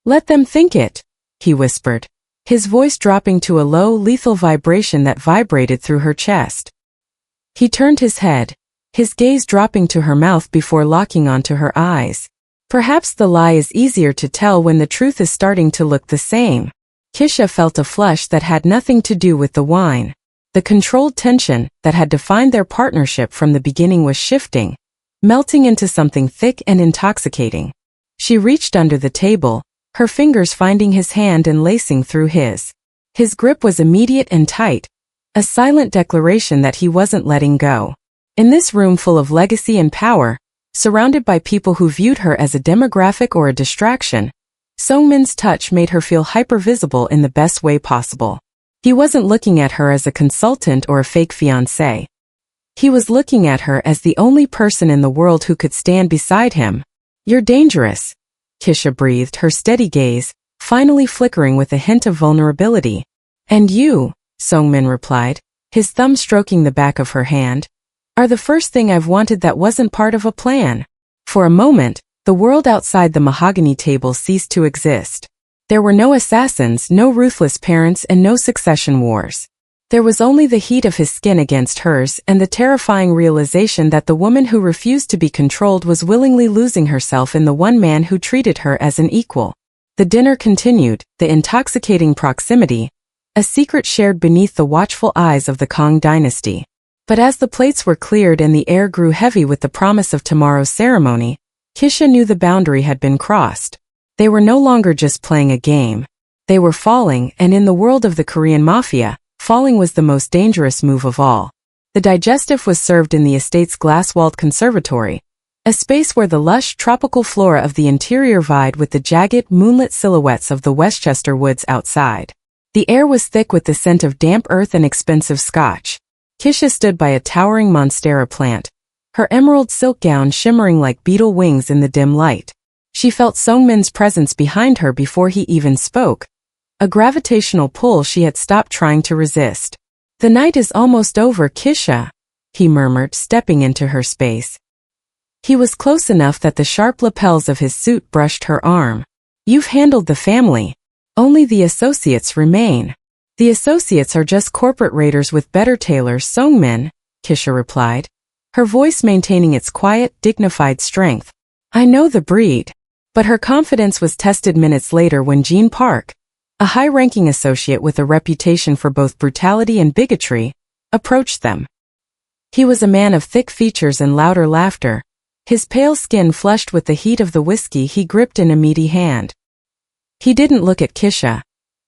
"Let them think it," he whispered, his voice dropping to a low, lethal vibration that vibrated through her chest. He turned his head, his gaze dropping to her mouth before locking onto her eyes. Perhaps the lie is easier to tell when the truth is starting to look the same. Kisha felt a flush that had nothing to do with the wine. The controlled tension that had defined their partnership from the beginning was shifting, melting into something thick and intoxicating. She reached under the table, her fingers finding his hand and lacing through his. His grip was immediate and tight, a silent declaration that he wasn't letting go. In this room full of legacy and power, surrounded by people who viewed her as a demographic or a distraction, Seong-min's touch made her feel hyper-visible in the best way possible. He wasn't looking at her as a consultant or a fake fiancé. He was looking at her as the only person in the world who could stand beside him. "You're dangerous," Kisha breathed, her steady gaze finally flickering with a hint of vulnerability. "And you," Seong-min replied, his thumb stroking the back of her hand, "are the first thing I've wanted that wasn't part of a plan." For a moment, the world outside the mahogany table ceased to exist. There were no assassins, no ruthless parents, and no succession wars. There was only the heat of his skin against hers and the terrifying realization that the woman who refused to be controlled was willingly losing herself in the one man who treated her as an equal. The dinner continued, the intoxicating proximity, a secret shared beneath the watchful eyes of the Kang dynasty. But as the plates were cleared and the air grew heavy with the promise of tomorrow's ceremony, Kisha knew the boundary had been crossed. They were no longer just playing a game. They were falling, and in the world of the Korean mafia, falling was the most dangerous move of all. The digestive was served in the estate's glass-walled conservatory, a space where the lush tropical flora of the interior vied with the jagged, moonlit silhouettes of the Westchester woods outside. The air was thick with the scent of damp earth and expensive scotch. Kisha stood by a towering monstera plant, her emerald silk gown shimmering like beetle wings in the dim light. She felt Seong-min's presence behind her before he even spoke, a gravitational pull she had stopped trying to resist. "The night is almost over, Kisha," he murmured, stepping into her space. He was close enough that the sharp lapels of his suit brushed her arm. "You've handled the family. Only the associates remain." "The associates are just corporate raiders with better tailors, Seong-min," Kisha replied, her voice maintaining its quiet, dignified strength. "I know the breed." But her confidence was tested minutes later when Jean Park, a high-ranking associate with a reputation for both brutality and bigotry, approached them. He was a man of thick features and louder laughter, his pale skin flushed with the heat of the whiskey he gripped in a meaty hand. He didn't look at Kisha.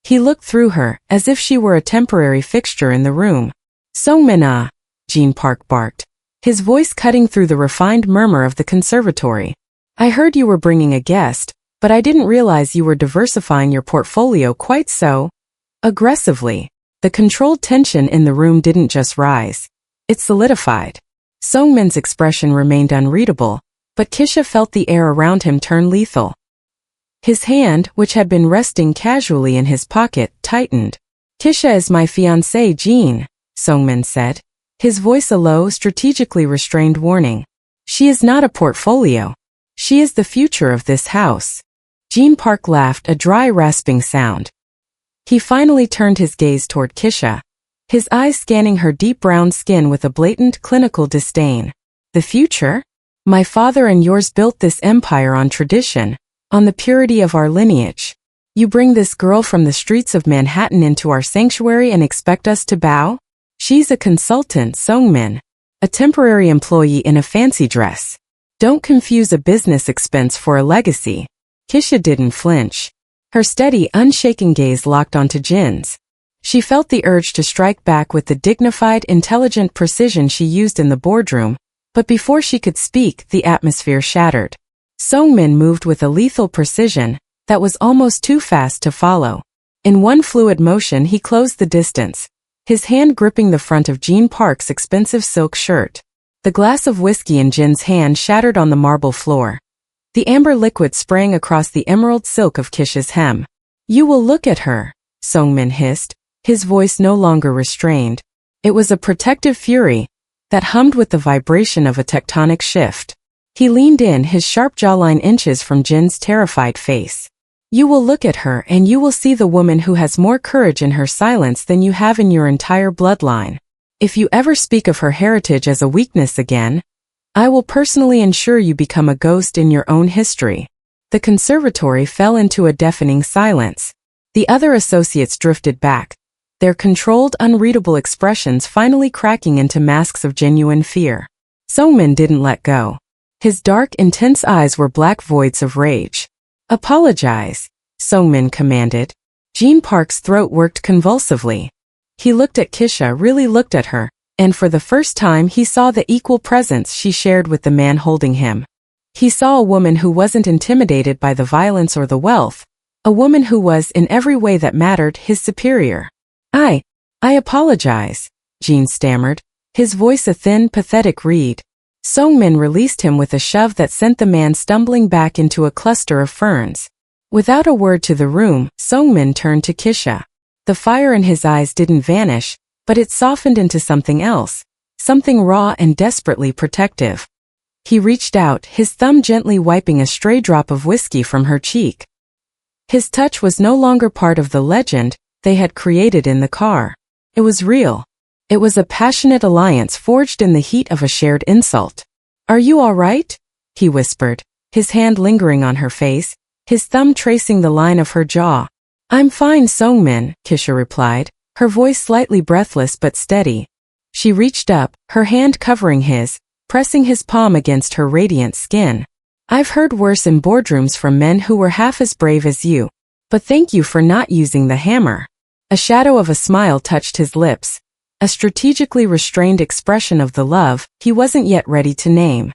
He looked through her, as if she were a temporary fixture in the room. "Seong-min, Jean Park barked, his voice cutting through the refined murmur of the conservatory. "I heard you were bringing a guest, but I didn't realize you were diversifying your portfolio quite so aggressively." The controlled tension in the room didn't just rise. It solidified. Seong-min's expression remained unreadable, but Kisha felt the air around him turn lethal. His hand, which had been resting casually in his pocket, tightened. "Kisha is my fiancée, Jean," Seong-min said, his voice a low, strategically restrained warning. "She is not a portfolio. She is the future of this house." Jean Park laughed, a dry, rasping sound. He finally turned his gaze toward Kisha, his eyes scanning her deep brown skin with a blatant, clinical disdain. "The future? My father and yours built this empire on tradition, on the purity of our lineage. You bring this girl from the streets of Manhattan into our sanctuary and expect us to bow? She's a consultant, Seong-min, a temporary employee in a fancy dress. Don't confuse a business expense for a legacy." Kisha didn't flinch. Her steady, unshaken gaze locked onto Jin's. She felt the urge to strike back with the dignified, intelligent precision she used in the boardroom, but before she could speak, the atmosphere shattered. Seong-min moved with a lethal precision that was almost too fast to follow. In one fluid motion he closed the distance, his hand gripping the front of Jean Park's expensive silk shirt. The glass of whiskey in Jin's hand shattered on the marble floor. The amber liquid sprang across the emerald silk of Kisha's hem. "You will look at her," Seong-min hissed, his voice no longer restrained. It was a protective fury that hummed with the vibration of a tectonic shift. He leaned in, his sharp jawline inches from Jin's terrified face. "You will look at her and you will see the woman who has more courage in her silence than you have in your entire bloodline. If you ever speak of her heritage as a weakness again, I will personally ensure you become a ghost in your own history. The conservatory fell into a deafening silence. The other associates drifted back, their controlled, unreadable expressions finally cracking into masks of genuine fear. Seong-min didn't let go. His dark, intense eyes were black voids of rage. Apologize, Seong-min commanded. Jean Park's throat worked convulsively. He looked at Kisha, really looked at her, and for the first time he saw the equal presence she shared with the man holding him. He saw a woman who wasn't intimidated by the violence or the wealth, a woman who was, in every way that mattered, his superior. I apologize, Jean stammered, his voice a thin, pathetic reed. Seong-min released him with a shove that sent the man stumbling back into a cluster of ferns. Without a word to the room, Seong-min turned to Kisha. The fire in his eyes didn't vanish, but it softened into something else, something raw and desperately protective. He reached out, his thumb gently wiping a stray drop of whiskey from her cheek. His touch was no longer part of the legend they had created in the car. It was real. It was a passionate alliance forged in the heat of a shared insult. Are you all right? He whispered, his hand lingering on her face, his thumb tracing the line of her jaw. I'm fine, Seong-min, Kisha replied, her voice slightly breathless but steady. She reached up, her hand covering his, pressing his palm against her radiant skin. I've heard worse in boardrooms from men who were half as brave as you. But thank you for not using the hammer. A shadow of a smile touched his lips, a strategically restrained expression of the love he wasn't yet ready to name.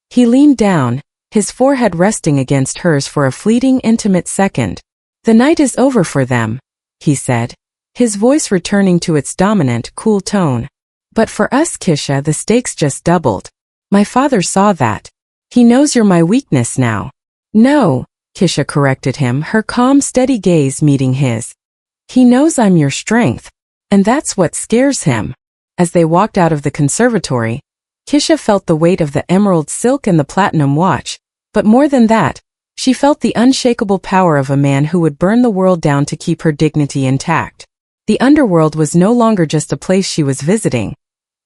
He leaned down, his forehead resting against hers for a fleeting, intimate second. The night is over for them, he said, his voice returning to its dominant, cool tone. But for us, Kisha, the stakes just doubled. My father saw that. He knows you're my weakness now. No, Kisha corrected him, her calm, steady gaze meeting his. He knows I'm your strength. And that's what scares him. As they walked out of the conservatory, Kisha felt the weight of the emerald silk and the platinum watch, but more than that, she felt the unshakable power of a man who would burn the world down to keep her dignity intact. The underworld was no longer just a place she was visiting.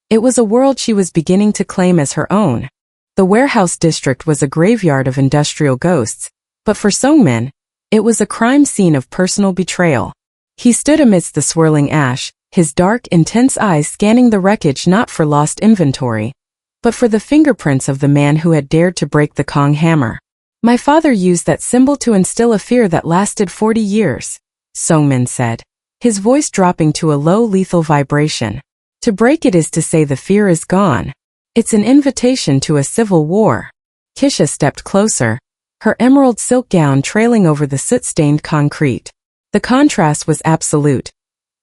It was a world she was beginning to claim as her own. The warehouse district was a graveyard of industrial ghosts, but for Seong-min, it was a crime scene of personal betrayal. He stood amidst the swirling ash, his dark, intense eyes scanning the wreckage not for lost inventory, but for the fingerprints of the man who had dared to break the Kong hammer. My father used that symbol to instill a fear that lasted 40 years, Seong-min said, his voice dropping to a low, lethal vibration. To break it is to say the fear is gone. It's an invitation to a civil war. Kisha stepped closer, her emerald silk gown trailing over the soot-stained concrete. The contrast was absolute.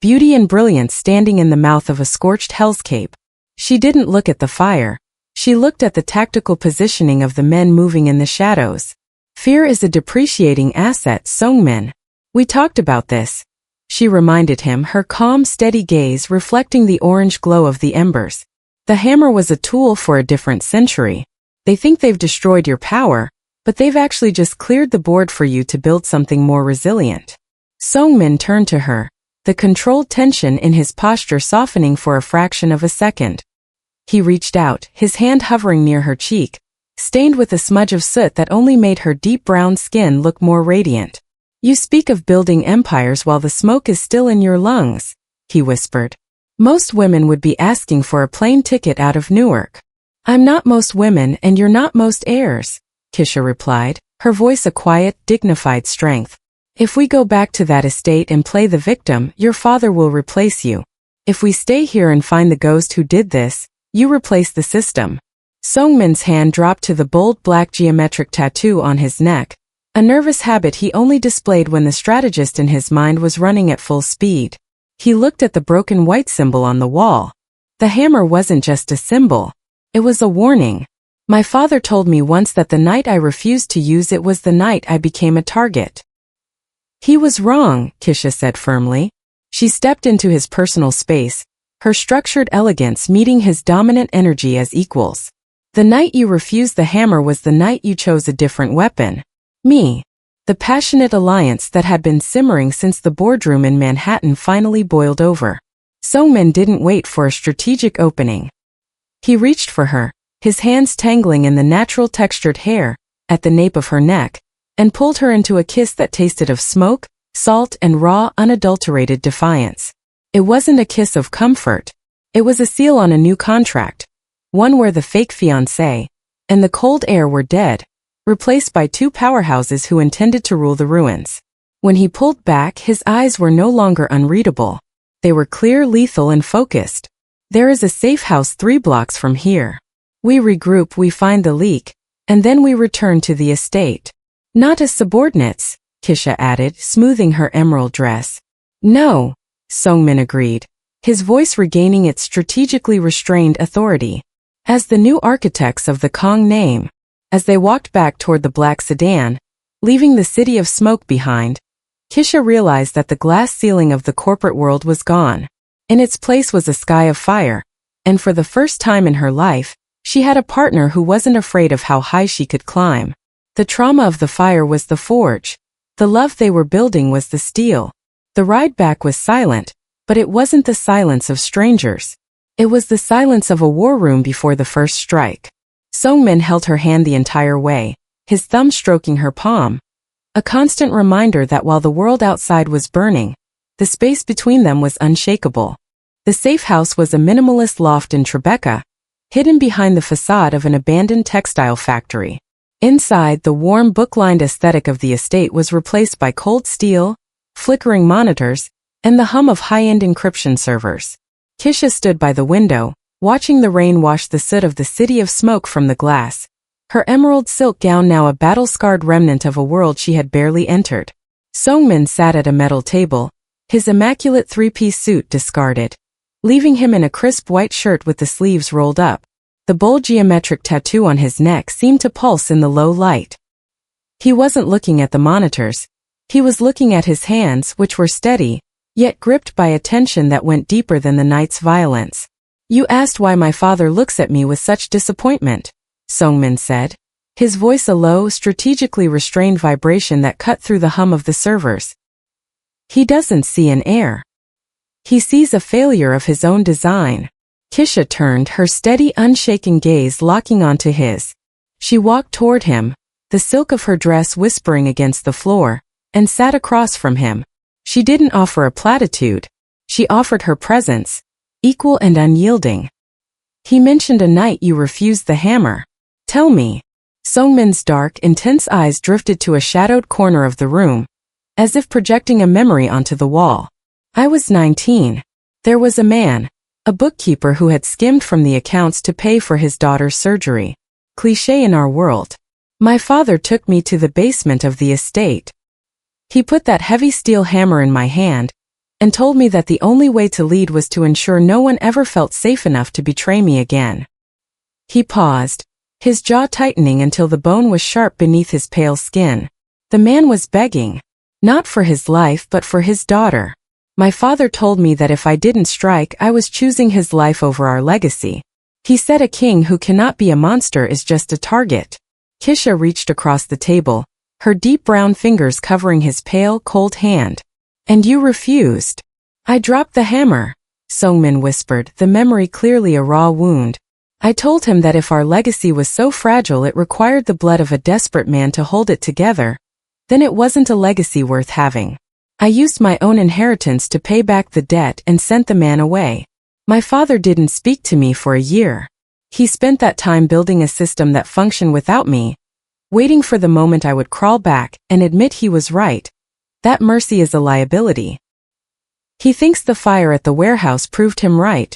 Beauty and brilliance standing in the mouth of a scorched hellscape. She didn't look at the fire. She looked at the tactical positioning of the men moving in the shadows. Fear is a depreciating asset, Seong-min. We talked about this. She reminded him, her calm, steady gaze reflecting the orange glow of the embers. The hammer was a tool for a different century. They think they've destroyed your power, but they've actually just cleared the board for you to build something more resilient. Seong-min turned to her, the controlled tension in his posture softening for a fraction of a second. He reached out, his hand hovering near her cheek, stained with a smudge of soot that only made her deep brown skin look more radiant. You speak of building empires while the smoke is still in your lungs, he whispered. Most women would be asking for a plane ticket out of Newark. I'm not most women and you're not most heirs, Kisha replied, her voice a quiet, dignified strength. If we go back to that estate and play the victim, your father will replace you. If we stay here and find the ghost who did this, you replace the system. Seong-min's hand dropped to the bold black geometric tattoo on his neck, a nervous habit he only displayed when the strategist in his mind was running at full speed. He looked at the broken white symbol on the wall. The hammer wasn't just a symbol. It was a warning. My father told me once that the night I refused to use it was the night I became a target. He was wrong, Kisha said firmly. She stepped into his personal space, her structured elegance meeting his dominant energy as equals. The night you refused the hammer was the night you chose a different weapon. Me. The passionate alliance that had been simmering since the boardroom in Manhattan finally boiled over. Seong-min didn't wait for a strategic opening. He reached for her, his hands tangling in the natural textured hair at the nape of her neck, and pulled her into a kiss that tasted of smoke, salt, and raw, unadulterated defiance. It wasn't a kiss of comfort. It was a seal on a new contract, one where the fake fiancé and the cold heir were dead, replaced by two powerhouses who intended to rule the ruins. When he pulled back, his eyes were no longer unreadable. They were clear, lethal, and focused. There is a safe house 3 blocks from here. We regroup, we find the leak, and then we return to the estate. Not as subordinates, Kisha added, smoothing her emerald dress. No, Seong-min agreed, his voice regaining its strategically restrained authority. As the new architects of the Kong name. As they walked back toward the black sedan, leaving the city of smoke behind, Kisha realized that the glass ceiling of the corporate world was gone. In its place was a sky of fire, and for the first time in her life, she had a partner who wasn't afraid of how high she could climb. The trauma of the fire was the forge. The love they were building was the steel. The ride back was silent, but it wasn't the silence of strangers. It was the silence of a war room before the first strike. Seong-min held her hand the entire way, his thumb stroking her palm, a constant reminder that while the world outside was burning, the space between them was unshakable. The safe house was a minimalist loft in Tribeca, hidden behind the facade of an abandoned textile factory. Inside, the warm, book-lined aesthetic of the estate was replaced by cold steel, flickering monitors, and the hum of high-end encryption servers. Kisha stood by the window, watching the rain wash the soot of the city of smoke from the glass, her emerald silk gown now a battle-scarred remnant of a world she had barely entered. Seong-min sat at a metal table, his immaculate 3-piece suit discarded, leaving him in a crisp white shirt with the sleeves rolled up. The bold geometric tattoo on his neck seemed to pulse in the low light. He wasn't looking at the monitors. He was looking at his hands, which were steady, yet gripped by a tension that went deeper than the night's violence. You asked why my father looks at me with such disappointment, Seong-min said, his voice a low, strategically restrained vibration that cut through the hum of the servers. He doesn't see an heir. He sees a failure of his own design. Kisha turned, her steady, unshaken gaze locking onto his. She walked toward him, the silk of her dress whispering against the floor, and sat across from him. She didn't offer a platitude. She offered her presence, equal and unyielding. He mentioned a night you refused the hammer. Tell me. Seong-min's dark, intense eyes drifted to a shadowed corner of the room, as if projecting a memory onto the wall. I was 19. There was a man, a bookkeeper who had skimmed from the accounts to pay for his daughter's surgery. Cliché in our world. My father took me to the basement of the estate. He put that heavy steel hammer in my hand, and told me that the only way to lead was to ensure no one ever felt safe enough to betray me again. He paused, his jaw tightening until the bone was sharp beneath his pale skin. The man was begging, not for his life but for his daughter. My father told me that if I didn't strike, I was choosing his life over our legacy. He said a king who cannot be a monster is just a target. Kisha reached across the table, her deep brown fingers covering his pale, cold hand. And you refused. I dropped the hammer, Seong-min whispered, the memory clearly a raw wound. I told him that if our legacy was so fragile it required the blood of a desperate man to hold it together, then it wasn't a legacy worth having. I used my own inheritance to pay back the debt and sent the man away. My father didn't speak to me for a year. He spent that time building a system that functioned without me, waiting for the moment I would crawl back and admit he was right. That mercy is a liability. He thinks the fire at the warehouse proved him right,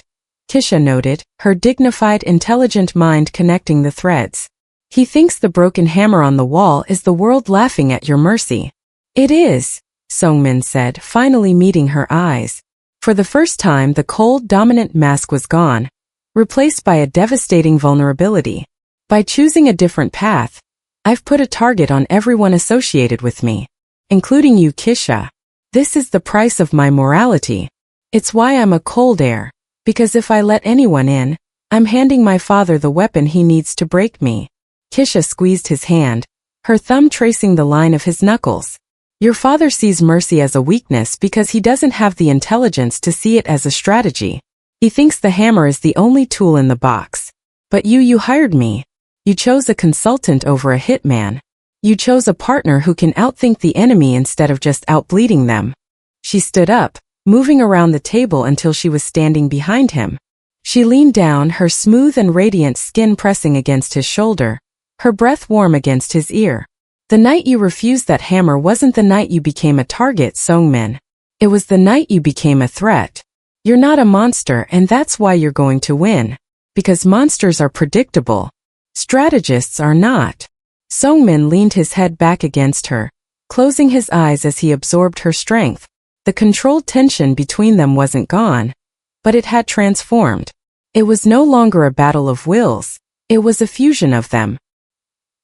Kisha noted, her dignified, intelligent mind connecting the threads. He thinks the broken hammer on the wall is the world laughing at your mercy. It is, Seong-min said, finally meeting her eyes. For the first time, the cold, dominant mask was gone, replaced by a devastating vulnerability. By choosing a different path, I've put a target on everyone associated with me, including you, Kisha. This is the price of my morality. It's why I'm a cold heir, because if I let anyone in, I'm handing my father the weapon he needs to break me. Kisha squeezed his hand, her thumb tracing the line of his knuckles. Your father sees mercy as a weakness because he doesn't have the intelligence to see it as a strategy. He thinks the hammer is the only tool in the box. But you hired me. You chose a consultant over a hitman. You chose a partner who can outthink the enemy instead of just outbleeding them. She stood up, moving around the table until she was standing behind him. She leaned down, her smooth and radiant skin pressing against his shoulder, her breath warm against his ear. The night you refused that hammer wasn't the night you became a target, Seong-min. It was the night you became a threat. You're not a monster, and that's why you're going to win. Because monsters are predictable. Strategists are not. Seong-min leaned his head back against her, closing his eyes as he absorbed her strength. The controlled tension between them wasn't gone, but it had transformed. It was no longer a battle of wills, it was a fusion of them.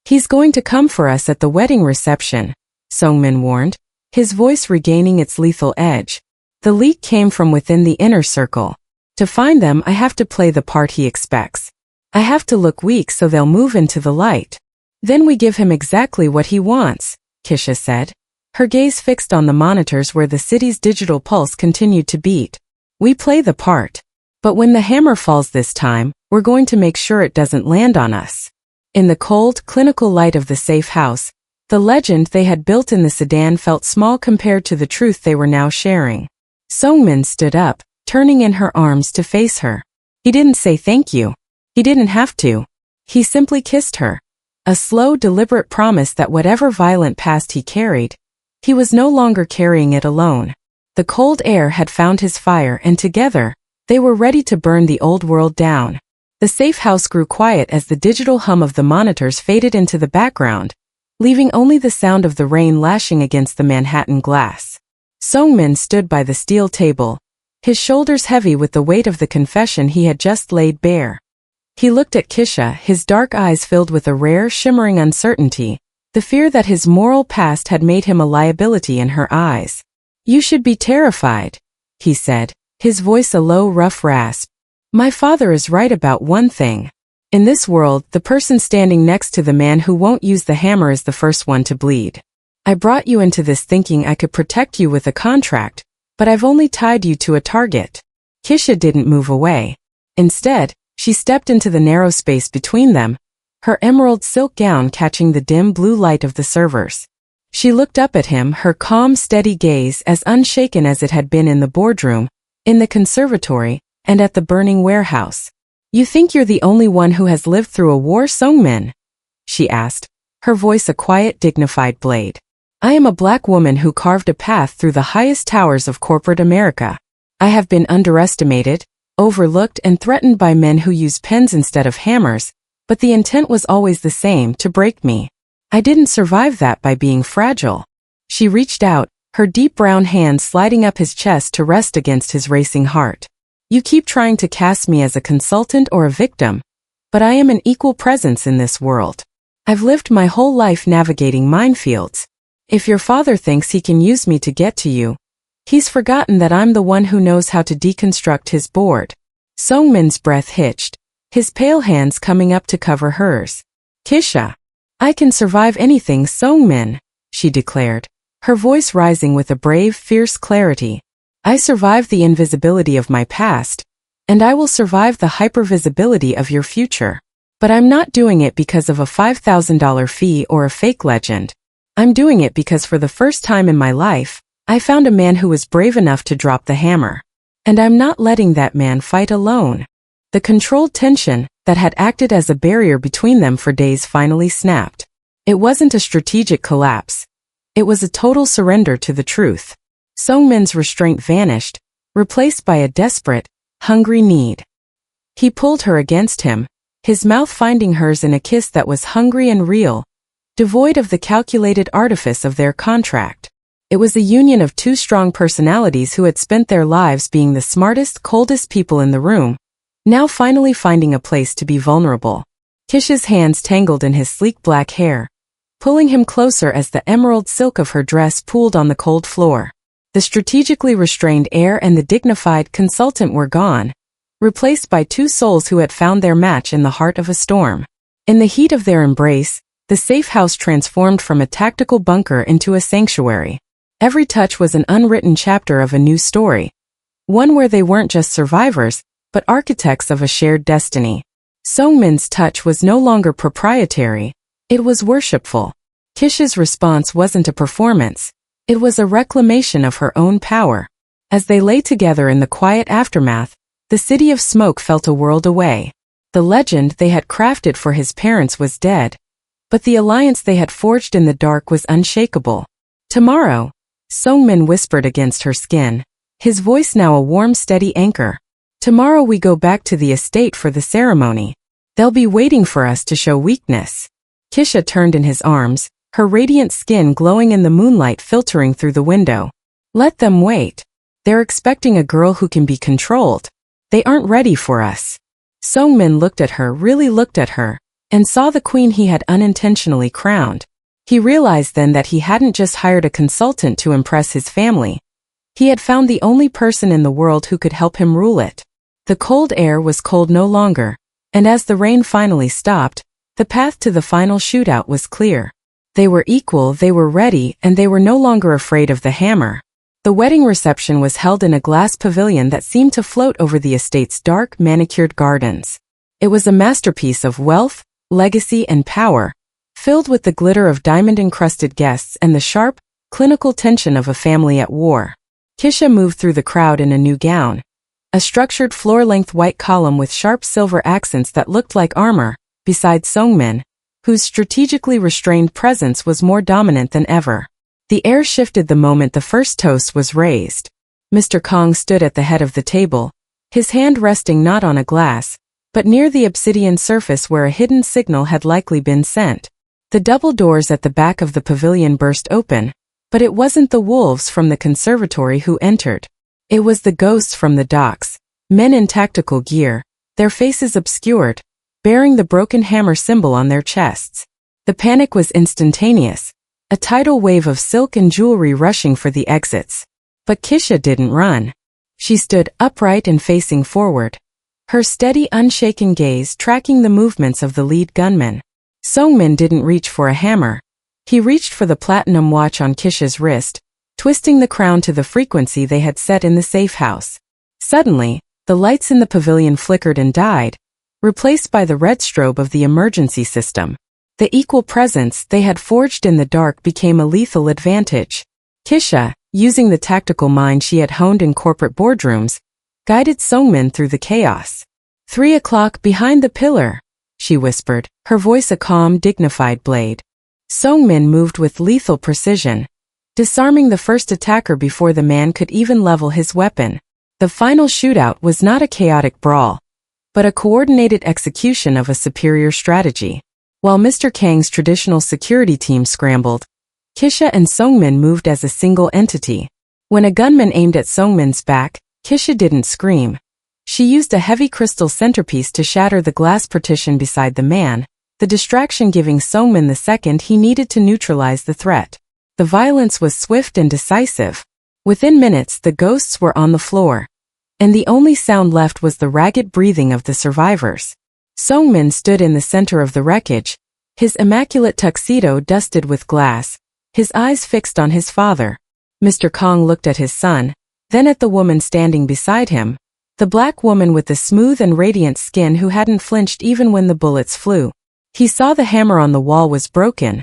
He's going to come for us at the wedding reception, Seong-min warned, his voice regaining its lethal edge. The leak came from within the inner circle. To find them, I have to play the part he expects. I have to look weak so they'll move into the light. Then we give him exactly what he wants, Kisha said, her gaze fixed on the monitors where the city's digital pulse continued to beat. We play the part. But when the hammer falls this time, we're going to make sure it doesn't land on us. In the cold, clinical light of the safe house, the legend they had built in the sedan felt small compared to the truth they were now sharing. Seong-min stood up, turning in her arms to face her. He didn't say thank you. He didn't have to. He simply kissed her. A slow, deliberate promise that whatever violent past he carried, he was no longer carrying it alone. The cold air had found his fire, and together, they were ready to burn the old world down. The safe house grew quiet as the digital hum of the monitors faded into the background, leaving only the sound of the rain lashing against the Manhattan glass. Seong-min stood by the steel table, his shoulders heavy with the weight of the confession he had just laid bare. He looked at Kisha, his dark eyes filled with a rare, shimmering uncertainty, the fear that his moral past had made him a liability in her eyes. You should be terrified, he said, his voice a low, rough rasp. My father is right about one thing. In this world, the person standing next to the man who won't use the hammer is the first one to bleed. I brought you into this thinking I could protect you with a contract, but I've only tied you to a target. Kisha didn't move away. Instead, she stepped into the narrow space between them, her emerald silk gown catching the dim blue light of the servers. She looked up at him, her calm, steady gaze as unshaken as it had been in the boardroom, in the conservatory, and at the burning warehouse. You think you're the only one who has lived through a war, Seong-min? She asked, her voice a quiet, dignified blade. I am a black woman who carved a path through the highest towers of corporate America. I have been underestimated, overlooked, and threatened by men who use pens instead of hammers, but the intent was always the same, to break me. I didn't survive that by being fragile. She reached out, her deep brown hand sliding up his chest to rest against his racing heart. You keep trying to cast me as a consultant or a victim, but I am an equal presence in this world. I've lived my whole life navigating minefields. If your father thinks he can use me to get to you, he's forgotten that I'm the one who knows how to deconstruct his board. Seong-min's breath hitched, his pale hands coming up to cover hers. Kisha, I can survive anything, Seong-min, she declared, her voice rising with a brave, fierce clarity. I survived the invisibility of my past, and I will survive the hypervisibility of your future. But I'm not doing it because of a $5,000 fee or a fake legend. I'm doing it because for the first time in my life, I found a man who was brave enough to drop the hammer. And I'm not letting that man fight alone. The controlled tension that had acted as a barrier between them for days finally snapped. It wasn't a strategic collapse. It was a total surrender to the truth. Seong-min's restraint vanished, replaced by a desperate, hungry need. He pulled her against him, his mouth finding hers in a kiss that was hungry and real, devoid of the calculated artifice of their contract. It was a union of two strong personalities who had spent their lives being the smartest, coldest people in the room, now finally finding a place to be vulnerable. Kisha's hands tangled in his sleek black hair, pulling him closer as the emerald silk of her dress pooled on the cold floor. The strategically restrained heir and the dignified consultant were gone, replaced by two souls who had found their match in the heart of a storm. In the heat of their embrace, the safe house transformed from a tactical bunker into a sanctuary. Every touch was an unwritten chapter of a new story, one where they weren't just survivors, but architects of a shared destiny. Seong-min's touch was no longer proprietary, it was worshipful. Kisha's response wasn't a performance, it was a reclamation of her own power. As they lay together in the quiet aftermath, the city of smoke felt a world away. The legend they had crafted for his parents was dead, but the alliance they had forged in the dark was unshakable. Tomorrow, Seong-min whispered against her skin, his voice now a warm, steady anchor. Tomorrow we go back to the estate for the ceremony. They'll be waiting for us to show weakness. Kisha turned in his arms, her radiant skin glowing in the moonlight filtering through the window. Let them wait. They're expecting a girl who can be controlled. They aren't ready for us. Seong-min looked at her, really looked at her, and saw the queen he had unintentionally crowned. He realized then that he hadn't just hired a consultant to impress his family. He had found the only person in the world who could help him rule it. The cold air was cold no longer, and as the rain finally stopped, the path to the final shootout was clear. They were equal, they were ready, and they were no longer afraid of the hammer. The wedding reception was held in a glass pavilion that seemed to float over the estate's dark, manicured gardens. It was a masterpiece of wealth, legacy, and power, filled with the glitter of diamond-encrusted guests and the sharp, clinical tension of a family at war. Kisha moved through the crowd in a new gown, a structured floor-length white column with sharp silver accents that looked like armor, beside Seong-min, whose strategically restrained presence was more dominant than ever. The air shifted the moment the first toast was raised. Mr. Kong stood at the head of the table, his hand resting not on a glass, but near the obsidian surface where a hidden signal had likely been sent. The double doors at the back of the pavilion burst open, but it wasn't the wolves from the conservatory who entered. It was the ghosts from the docks, men in tactical gear, their faces obscured, bearing the broken hammer symbol on their chests. The panic was instantaneous, a tidal wave of silk and jewelry rushing for the exits. But Kisha didn't run. She stood upright and facing forward, her steady, unshaken gaze tracking the movements of the lead gunman. Seong-min didn't reach for a hammer. He reached for the platinum watch on Kisha's wrist, twisting the crown to the frequency they had set in the safe house. Suddenly, the lights in the pavilion flickered and died, replaced by the red strobe of the emergency system. The equal presence they had forged in the dark became a lethal advantage. Kisha, using the tactical mind she had honed in corporate boardrooms, guided Seong-min through the chaos. 3 o'clock behind the pillar, she whispered, her voice a calm, dignified blade. Seong-min moved with lethal precision, disarming the first attacker before the man could even level his weapon. The final shootout was not a chaotic brawl, but a coordinated execution of a superior strategy. While Mr. Kang's traditional security team scrambled, Kisha and Seong-min moved as a single entity. When a gunman aimed at Seong-min's back, Kisha didn't scream. She used a heavy crystal centerpiece to shatter the glass partition beside the man, the distraction giving Seong-min the second he needed to neutralize the threat. The violence was swift and decisive. Within minutes, the ghosts were on the floor, and the only sound left was the ragged breathing of the survivors. Seong-min stood in the center of the wreckage, his immaculate tuxedo dusted with glass, his eyes fixed on his father. Mr. Kong looked at his son, then at the woman standing beside him, the black woman with the smooth and radiant skin who hadn't flinched even when the bullets flew. He saw the hammer on the wall was broken,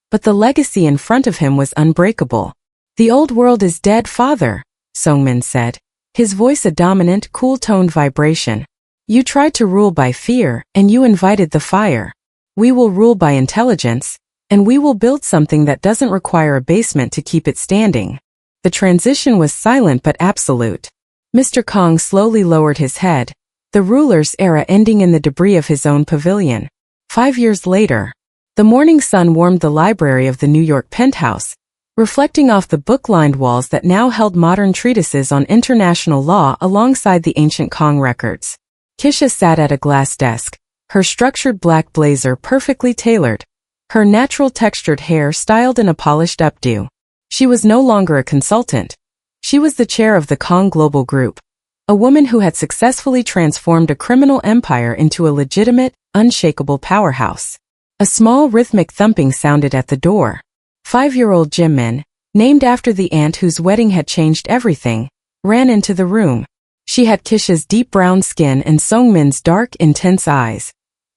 but the legacy in front of him was unbreakable. "The old world is dead, father," Seong-min said, his voice a dominant, cool-toned vibration. "You tried to rule by fear, and you invited the fire. We will rule by intelligence, and we will build something that doesn't require a basement to keep it standing." The transition was silent but absolute. Mr. Kong slowly lowered his head, the ruler's era ending in the debris of his own pavilion. 5 years later, the morning sun warmed the library of the New York penthouse, reflecting off the book-lined walls that now held modern treatises on international law alongside the ancient Kong records. Kisha sat at a glass desk, her structured black blazer perfectly tailored, her natural textured hair styled in a polished updo. She was no longer a consultant. She was the chair of the Kong Global Group, a woman who had successfully transformed a criminal empire into a legitimate, unshakable powerhouse. A small rhythmic thumping sounded at the door. 5-year-old Jimin, named after the aunt whose wedding had changed everything, ran into the room. She had Kisha's deep brown skin and Seong-min's dark, intense eyes.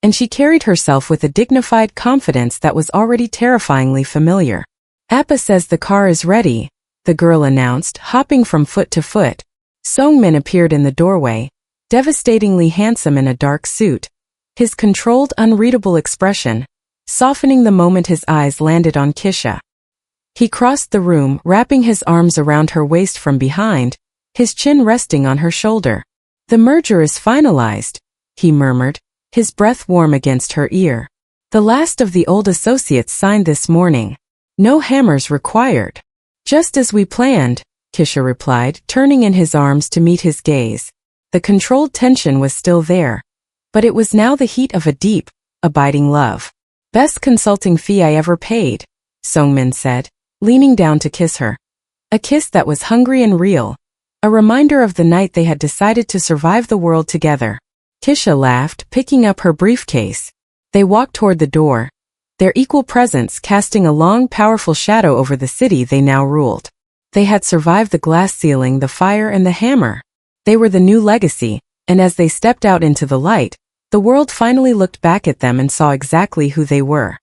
and she carried herself with a dignified confidence that was already terrifyingly familiar. "Appa says the car is ready," the girl announced, hopping from foot to foot. Seong-min appeared in the doorway, devastatingly handsome in a dark suit, his controlled, unreadable expression softening the moment his eyes landed on Kisha. He crossed the room, wrapping his arms around her waist from behind, his chin resting on her shoulder. "The merger is finalized," he murmured, his breath warm against her ear. "The last of the old associates signed this morning. No hammers required." "Just as we planned," Kisha replied, turning in his arms to meet his gaze. The controlled tension was still there, but it was now the heat of a deep, abiding love. "Best consulting fee I ever paid," Seong-min said, leaning down to kiss her. A kiss that was hungry and real, a reminder of the night they had decided to survive the world together. Kisha laughed, picking up her briefcase. They walked toward the door, their equal presence casting a long, powerful shadow over the city they now ruled. They had survived the glass ceiling, the fire, and the hammer. They were the new legacy, and as they stepped out into the light, the world finally looked back at them and saw exactly who they were.